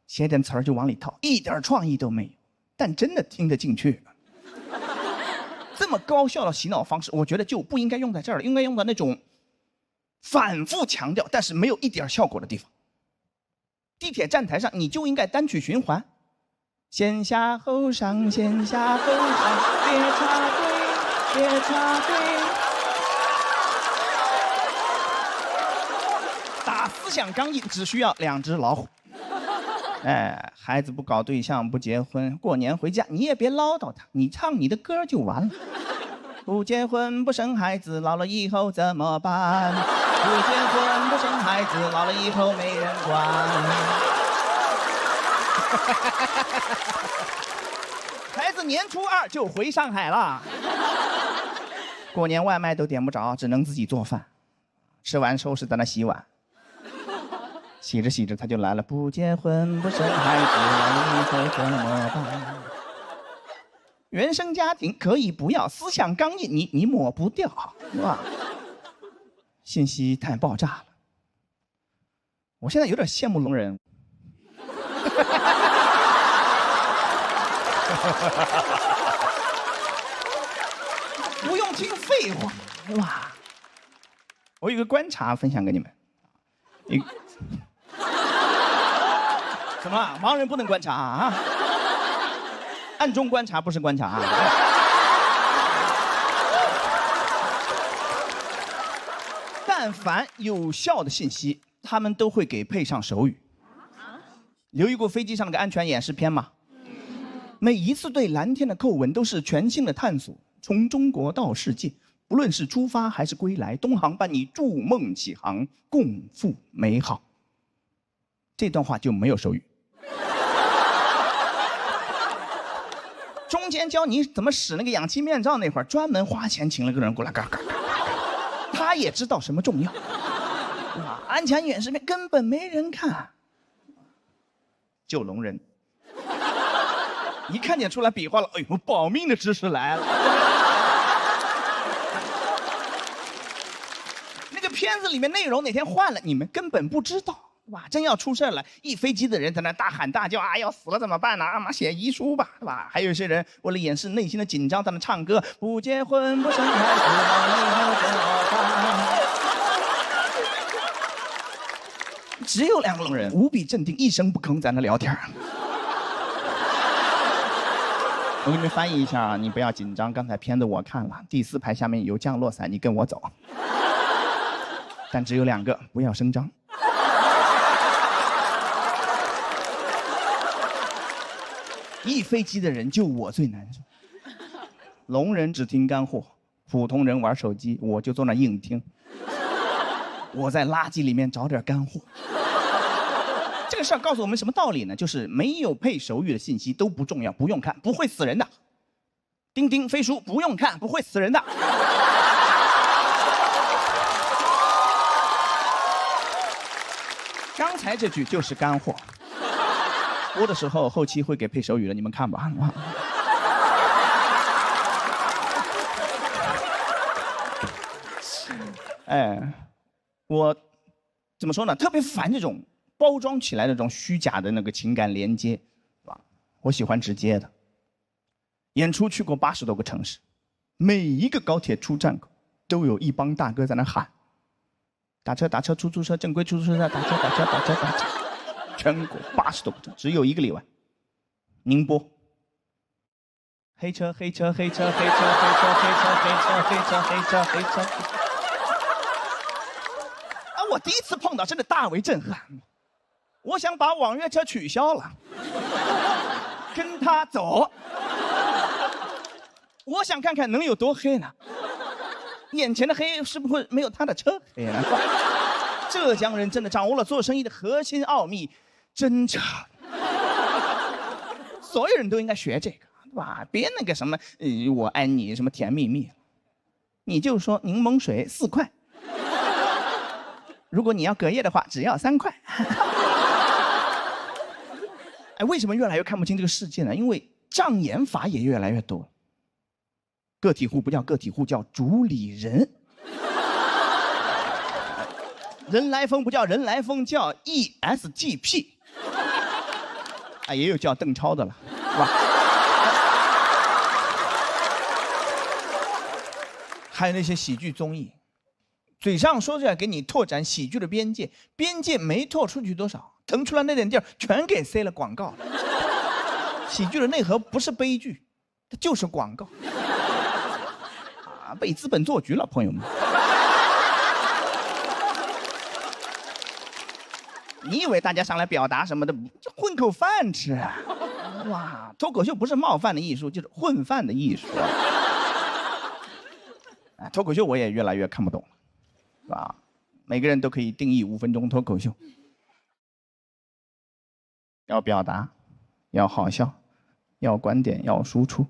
写点词儿就往里套，一点创意都没有，但真的听得进去。这么高效的洗脑方式，我觉得就不应该用在这儿了，应该用在那种反复强调但是没有一点效果的地方。地铁站台上你就应该单曲循环，先下后上，先下后上，别插队，别插队。打思想钢印只需要2只老虎。哎，孩子不搞对象不结婚，过年回家你也别唠叨他，你唱你的歌就完了。不结婚不生孩子，老了以后怎么办？不结婚不生孩子，老了以后没人管。孩子年初2就回上海了，过年外卖都点不着，只能自己做饭，吃完收拾在那洗碗。洗着洗着他就来了，不结婚不生孩子，老了以后怎么办？原生家庭可以不要，思想钢印你抹不掉，是吧？信息太爆炸了，我现在有点羡慕聋人。不用听废话，是吧？我有个观察分享给你们。怎么了？盲人不能观察啊？暗中观察不是观察啊。但凡有效的信息，他们都会给配上手语。留意过飞机上那个安全演示片吗？每一次对蓝天的叩问都是全新的探索，从中国到世界，不论是出发还是归来，东航伴你筑梦起航，共赴美好。这段话就没有手语。中间教你怎么使那个氧气面罩那会儿，专门花钱请了个人过来，嘎嘎嘎，他也知道什么重要。安全远视片根本没人看，救聋人。一看见出来比划了，哎呦，保命的知识来了。那个片子里面内容哪天换了，你们根本不知道。哇，真要出事了，一飞机的人在那大喊大叫啊，要死了怎么办呢？啊妈，写遗书吧，对吧？还有一些人为了掩饰内心的紧张，在那唱歌，不结婚不生孩子，以后真好看。只有2个聋人，无比镇定，一声不吭在那聊天。我给你们翻译一下啊，你不要紧张，刚才片子我看了，第4排下面有降落伞，你跟我走。但只有2个，不要声张。一飞机的人就我最难受，聋人只听干货，普通人玩手机，我就坐那硬听。我在垃圾里面找点干货。这个事儿告诉我们什么道理呢？就是没有配手语的信息都不重要，不用看，不会死人的。钉钉飞书不用看，不会死人的。刚才这句就是干货。播的时候后期会给配手语的，你们看吧。哎，我怎么说呢？特别烦这种包装起来的这种虚假的那个情感连接，是吧？我喜欢直接的。演出去过80多个城市，每一个高铁出站口都有一帮大哥在那喊：打车打车，出租车正规出租车，打车打车打车打车。全国80多个城，只有一个例外，宁波。黑车黑车黑车黑车黑车黑车黑车黑车黑车黑车。啊！我第一次碰到，真的大为震撼。我想把网约车取消了，跟他走。我想看看能有多黑呢？眼前的黑是不是没有他的车黑呢？浙江人真的掌握了做生意的核心奥秘，真诚。所有人都应该学这个，对吧？别那个什么，我爱你什么甜蜜蜜，你就说柠檬水4块，如果你要隔夜的话，只要3块。哎，为什么越来越看不清这个世界呢？因为障眼法也越来越多。个体户不叫个体户，叫主理人。人来疯不叫人来疯，叫 ESGP。啊，也有叫邓超的了，是吧？还有那些喜剧综艺，嘴上说着给你拓展喜剧的边界，边界没拓出去多少，腾出来那点地儿全给塞了广告了。喜剧的内核不是悲剧，它就是广告。啊，被资本做局了，朋友们。你以为大家上来表达什么的，就混口饭吃啊？哇，脱口秀不是冒犯的艺术，就是混饭的艺术。哎，脱口秀我也越来越看不懂了，是吧？每个人都可以定义5分钟脱口秀，要表达，要好笑，要观点，要输出。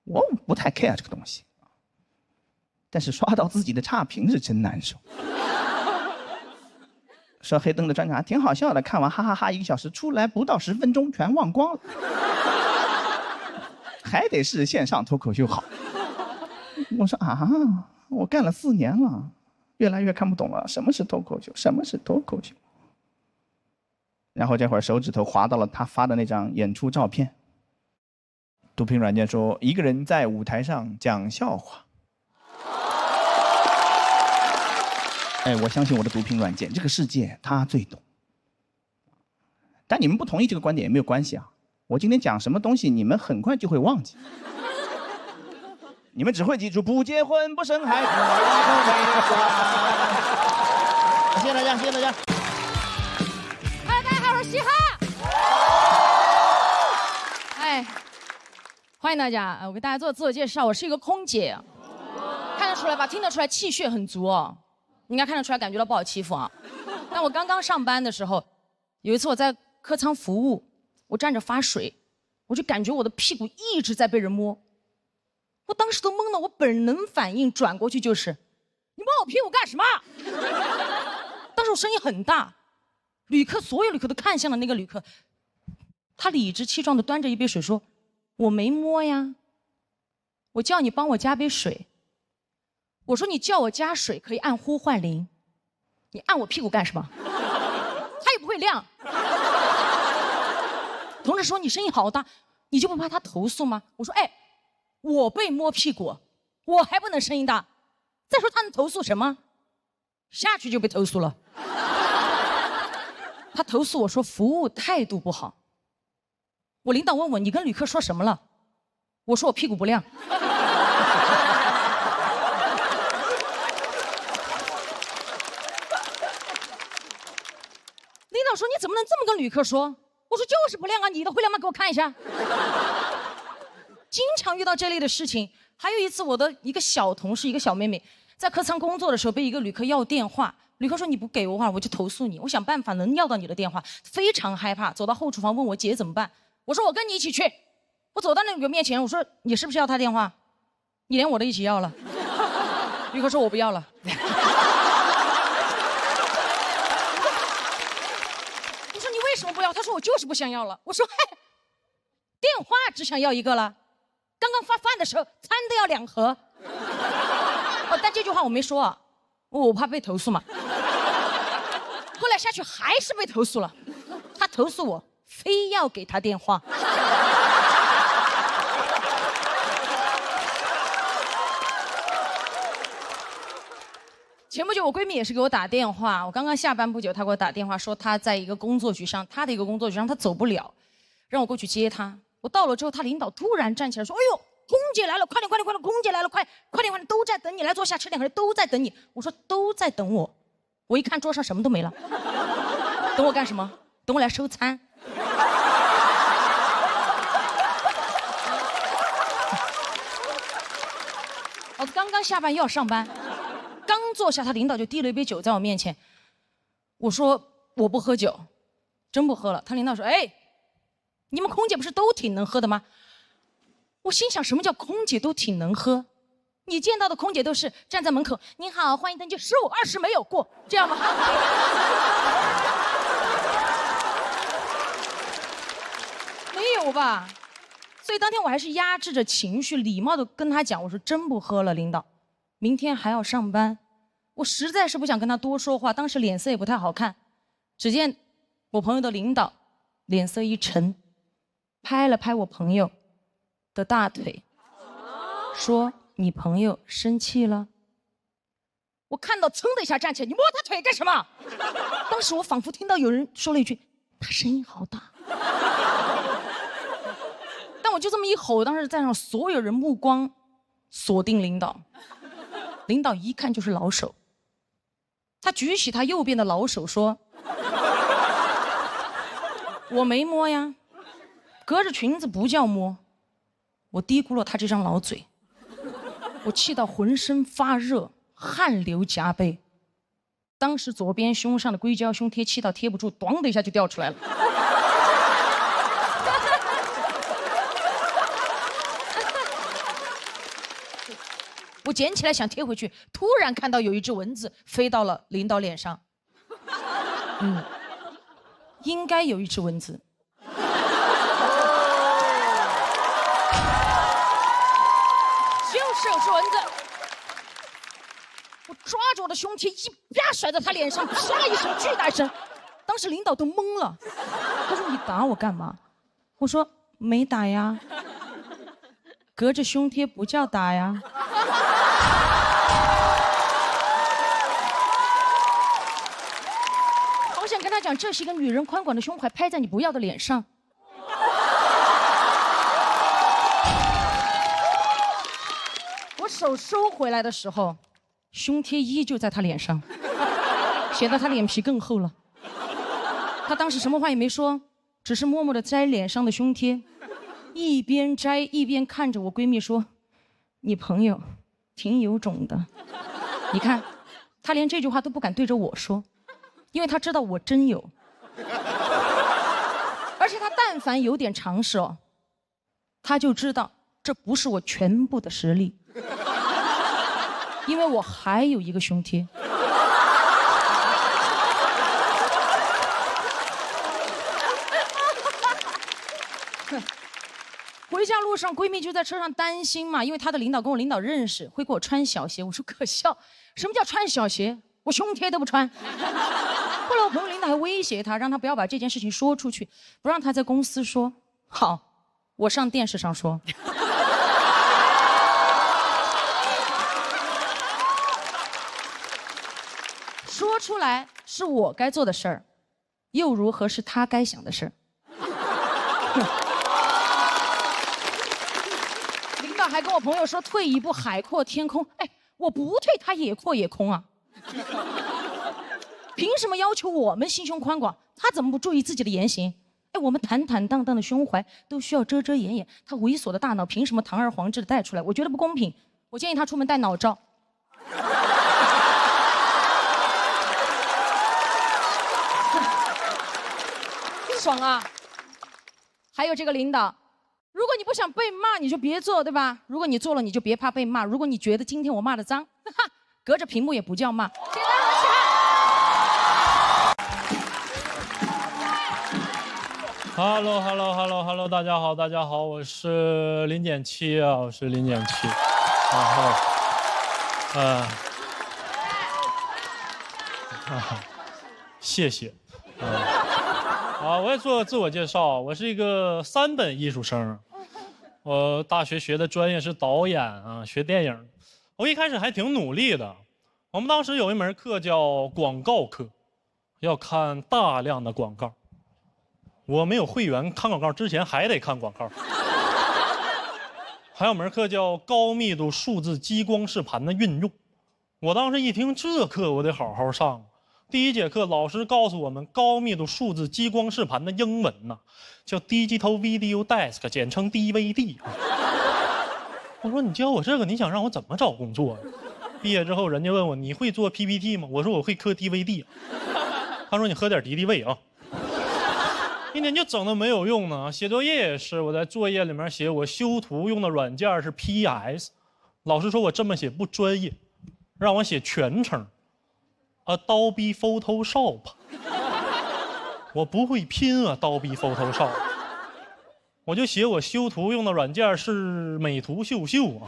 我不太 care 这个东西，但是刷到自己的差评是真难受。说黑灯的专场挺好笑的，看完哈哈哈1个小时，出来不到10分钟全忘光了。还得是线上脱口秀好。我说啊，我干了4年了，越来越看不懂了，什么是脱口秀？什么是脱口秀？然后这会儿手指头滑到了他发的那张演出照片。读屏软件说，一个人在舞台上讲笑话。哎，我相信我的读屏软件，这个世界他最懂。但你们不同意这个观点也没有关系啊，我今天讲什么东西，你们很快就会忘记。你们只会记住不结婚不生孩子。谢谢大家，谢谢大家。大家好，我是嘻哈。哎。欢迎大家，我给大家做自我介绍，我是一个空姐，看得出来吧？听得出来气血很足哦，应该看得出来，感觉到不好欺负啊。但我刚刚上班的时候，有一次我在客舱服务，我站着发水，我就感觉我的屁股一直在被人摸，我当时都懵了，我本能反应转过去就是，你摸我屁股干什么？当时我声音很大，所有旅客都看向了那个旅客，他理直气壮地端着一杯水说。我没摸呀，我叫你帮我加杯水。我说你叫我加水可以按呼唤铃，你按我屁股干什么？他也不会亮。同事说你声音好大，你就不怕他投诉吗？我说哎，我被摸屁股，我还不能声音大。再说他能投诉什么？下去就被投诉了。他投诉我说服务态度不好。我领导问我你跟旅客说什么了？我说我屁股不亮。领导说你怎么能这么跟旅客说？我说就是不亮啊，你的会亮吗？给我看一下。经常遇到这类的事情。还有一次我的一个小同事，一个小妹妹在客舱工作的时候被一个旅客要电话，旅客说你不给我话我就投诉你，我想办法能要到你的电话，非常害怕，走到后厨房问我姐怎么办。我说我跟你一起去，我走到那个面前，我说你是不是要他电话？你连我都一起要了。旅客说我不要了。我说你为什么不要？他说我就是不想要了。我说嗨，电话只想要一个了，刚刚发饭的时候餐都要2盒。哦，但这句话我没说啊，我怕被投诉嘛。后来下去还是被投诉了，他投诉我。非要给他电话。前不久我闺蜜也是给我打电话，我刚刚下班不久，她给我打电话说她在一个工作局上，她的一个工作局上她走不了，让我过去接她。我到了之后，她领导突然站起来说：“哎呦，空姐来了，快点快点快点，空姐来了，快点快点，都在等你，来坐下吃点，都在等你。”我说都在等我，我一看桌上什么都没了，等我干什么？等我来收餐。我刚刚下班又要上班，刚坐下，他领导就递了一杯酒在我面前。我说我不喝酒，真不喝了。他领导说：“哎，你们空姐不是都挺能喝的吗？”我心想，什么叫空姐都挺能喝？你见到的空姐都是站在门口，您好，欢迎登记，15、20没有过，这样吗？没有吧？所以当天我还是压制着情绪，礼貌的跟他讲，我说真不喝了，领导，明天还要上班。我实在是不想跟他多说话，当时脸色也不太好看。只见我朋友的领导脸色一沉，拍了拍我朋友的大腿，说：“你朋友生气了？”我看到噌的一下站起来，你摸他腿干什么？当时我仿佛听到有人说了一句：“他声音好大。”但我就这么一吼，当时在场所有人目光锁定领导，领导一看就是老手，他举起他右边的老手说：“我没摸呀，隔着裙子不叫摸。”我低估了他这张老嘴，我气到浑身发热，汗流浃背。当时左边胸上的硅胶胸贴气到贴不住，咣的一下就掉出来了。我捡起来想贴回去，突然看到有一只蚊子飞到了领导脸上。应该有一只蚊子。就是有只蚊子。我抓着我的胸贴一啪甩在他脸上，啪一声巨大声，当时领导都懵了。他说：“你打我干嘛？”我说：“没打呀，隔着胸贴不叫打呀。”我想跟他讲，这是一个女人宽广的胸怀拍在你不要的脸上。我手收回来的时候，胸贴依旧在他脸上，显得他脸皮更厚了。他当时什么话也没说，只是默默地摘脸上的胸贴，一边摘一边看着我闺蜜说：“你朋友挺有种的。”你看，她连这句话都不敢对着我说，因为她知道我真有。而且她但凡有点常识哦，她就知道这不是我全部的实力，因为我还有一个胸贴。回家路上，闺蜜就在车上担心嘛，因为她的领导跟我领导认识，会给我穿小鞋。我说可笑，什么叫穿小鞋？我胸贴都不穿。后来我朋友领导还威胁她，让她不要把这件事情说出去，不让她在公司说。好，我上电视上说。说出来是我该做的事儿，又如何是她该想的事儿？领导还跟我朋友说退一步海阔天空，哎，我不退他也阔也空啊。凭什么要求我们心胸宽广，他怎么不注意自己的言行？哎，我们坦坦荡荡的胸怀都需要遮遮掩掩，他猥琐的大脑凭什么堂而皇之的带出来？我觉得不公平，我建议他出门带脑罩。爽啊！还有这个领导，如果你不想被骂，你就别做，对吧？如果你做了，你就别怕被骂。如果你觉得今天我骂的脏，哈，隔着屏幕也不叫骂。谢谢大家，起来。Hello， 大家好，我是林减七啊，然后，谢谢，我也做个自我介绍，我是一个3本艺术生，我大学学的专业是导演啊，学电影。我一开始还挺努力的，我们当时有一门课叫广告课，要看大量的广告。我没有会员，看广告之前还得看广告。还有门课叫高密度数字激光视盘的运用。我当时一听这课，我得好好上。第一节课，老师告诉我们高密度数字激光视盘的英文呢，叫 Digital Video Desk， 简称 DVD。我说你教我这个，你想让我怎么找工作呀？毕业之后，人家问我你会做 PPT 吗？我说我会磕 DVD。他说你喝点敌敌畏啊。一天就整的没有用呢。写作业也是，我在作业里面写我修图用的软件是 PS， 老师说我这么写不专业，让我写全称 Adobe Photoshop。我不会拼啊 Adobe Photoshop， 我就写我修图用的软件是美图秀秀啊。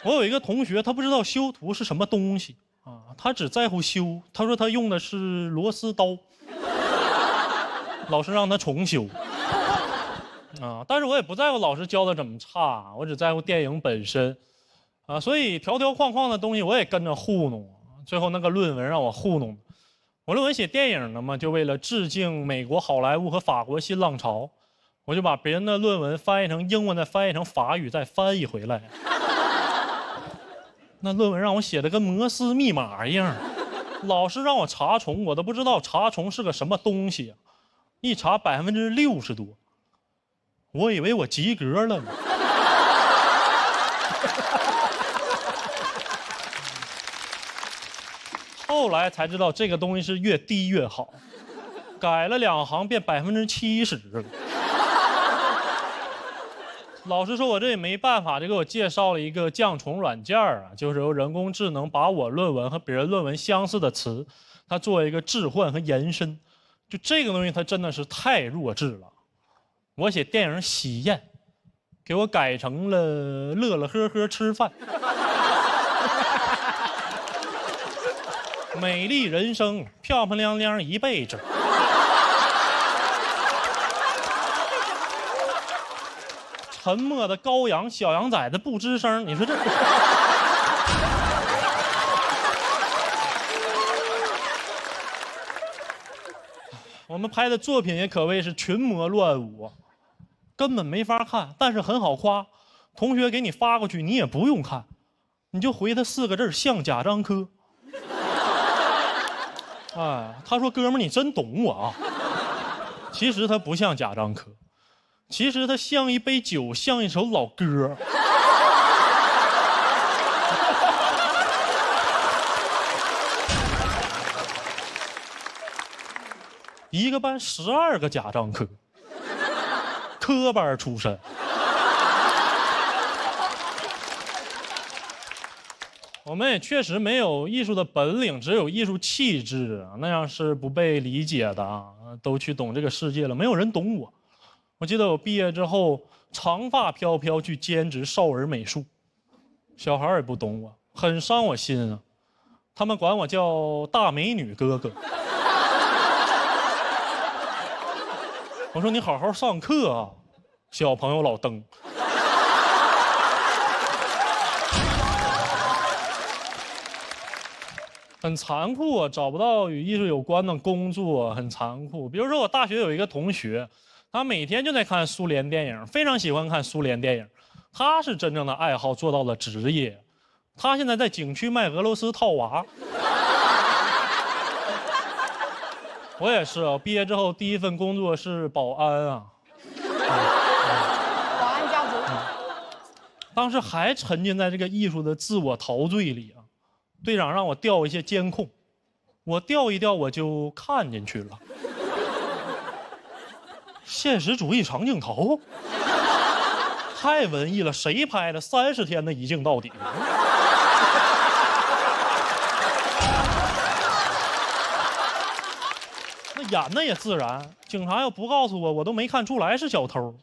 我有一个同学，他不知道修图是什么东西啊，他只在乎修，他说他用的是螺丝刀。老师让他重修啊，但是我也不在乎老师教的怎么差，我只在乎电影本身啊，所以条条框框的东西我也跟着糊弄。最后那个论文让我糊弄，我论文写电影的嘛，就为了致敬美国好莱坞和法国新浪潮，我就把别人的论文翻译成英文，再翻译成法语，再翻译回来。那论文让我写的跟摩斯密码一样，老师让我查重，我都不知道查重是个什么东西啊。一查60%多，我以为我及格了呢。后来才知道这个东西是越低越好，改了2行变70%了。老师说我这也没办法，就给我介绍了一个降重软件啊，就是由人工智能把我论文和别人论文相似的词，它做一个置换和延伸。就这个东西，它真的是太弱智了。我写电影《喜宴》，给我改成了乐乐呵呵吃饭。美丽人生，漂漂亮亮一辈子。沉默的羔羊，小羊崽子不吱声，你说这。我们拍的作品也可谓是群魔乱舞，根本没法看，但是很好夸。同学给你发过去，你也不用看，你就回他4个字：像贾樟柯。哎，他说哥们儿你真懂我啊。其实他不像贾樟柯，其实它像一杯酒，像一首老歌。一个班12个家长科，科班出身。我们也确实没有艺术的本领，只有艺术气质，那样是不被理解的啊！都去懂这个世界了，没有人懂我。我记得我毕业之后，长发飘飘去兼职少儿美术，小孩也不懂我，很伤我心啊。他们管我叫大美女哥哥。我说你好好上课啊，小朋友老登。很残酷啊，找不到与艺术有关的工作，很残酷。比如说我大学有一个同学，他每天就在看苏联电影，非常喜欢看苏联电影。他是真正的爱好做到了职业，他现在在景区卖俄罗斯套娃。我也是啊，毕业之后第一份工作是保安啊。保安家族。当时还沉浸在这个艺术的自我陶醉里啊。队长让我调一些监控，我调一调我就看进去了。现实主义长镜头，太文艺了，谁拍的？30天的一镜到底。那演的也自然，警察要不告诉我，我都没看出来是小偷。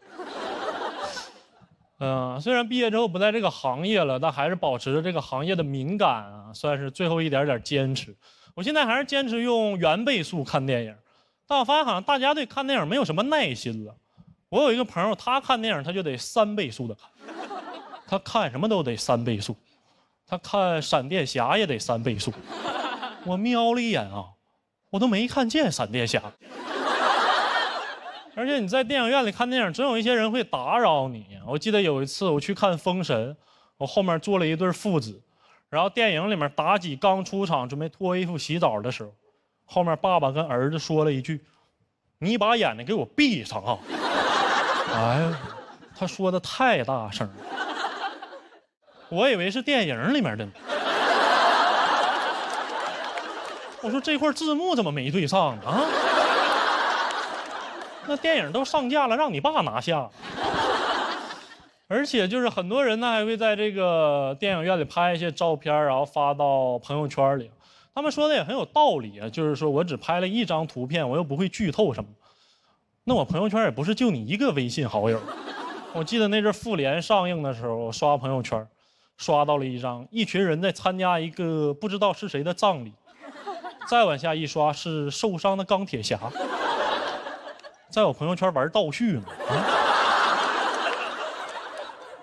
虽然毕业之后不在这个行业了，但还是保持着这个行业的敏感啊，算是最后一点点坚持。我现在还是坚持用原倍速看电影，但我发现好像大家对看电影没有什么耐心了。我有一个朋友，他看电影他就得3倍速的看，他看什么都得3倍速，他看闪电侠也得3倍速。我瞄了一眼啊，我都没看见闪电侠。而且你在电影院里看电影，总有一些人会打扰你。我记得有一次我去看《封神》，我后面坐了一对父子，然后电影里面妲己刚出场准备脱衣服洗澡的时候，后面爸爸跟儿子说了一句：“你把眼睛给我闭上啊！”哎呀，他说的太大声了，我以为是电影里面的呢。我说这块字幕怎么没对上呢？啊？那电影都上架了，让你爸拿下。而且就是很多人呢，还会在这个电影院里拍一些照片，然后发到朋友圈里。他们说的也很有道理啊，就是说我只拍了1张图片，我又不会剧透什么。那我朋友圈也不是就你一个微信好友。我记得那阵复联上映的时候，我刷朋友圈，刷到了一群人在参加一个不知道是谁的葬礼。再往下一刷是受伤的钢铁侠。在我朋友圈玩倒叙呢，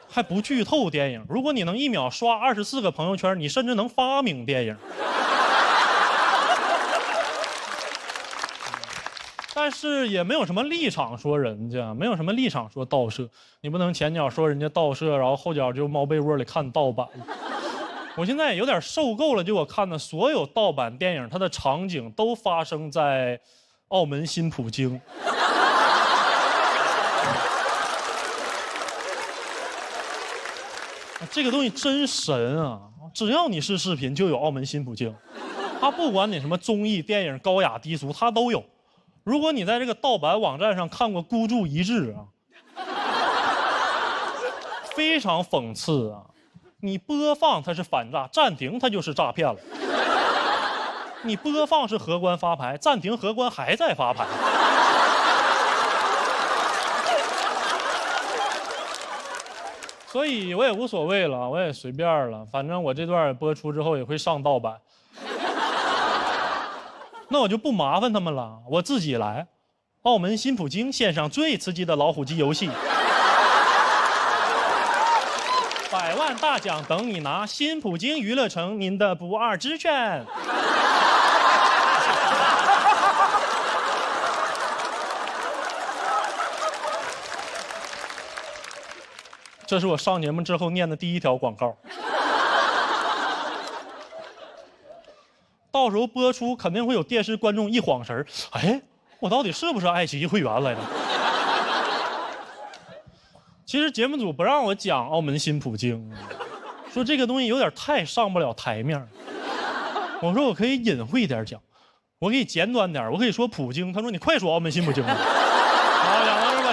还不剧透电影。如果你能1秒刷24个朋友圈，你甚至能发明电影。但是也没有什么立场说人家，没有什么立场说盗摄。你不能前脚说人家盗摄，然后后脚就猫被窝里看盗版。我现在也有点受够了，就我看的所有盗版电影，它的场景都发生在澳门新葡京。这个东西真神啊！只要你是视频，就有澳门新葡京。他不管你什么综艺、电影高雅低俗，他都有。如果你在这个盗版网站上看过《孤注一掷》啊，非常讽刺啊！你播放它是反诈，暂停它就是诈骗了。你播放是荷官发牌，暂停荷官还在发牌。所以我也无所谓了，我也随便了，反正我这段播出之后也会上盗版。那我就不麻烦他们了，我自己来。澳门新葡京线上最刺激的老虎机游戏，100万大奖等你拿，新葡京娱乐城您的不二之选。这是我上节目之后念的第1条广告。到时候播出肯定会有电视观众一晃神儿，哎，我到底是不是爱奇艺会员来着？其实节目组不让我讲澳门新普京，说这个东西有点太上不了台面。我说我可以隐晦一点讲，我可以简短点，我可以说普京。他说你快说澳门新普京吧。好家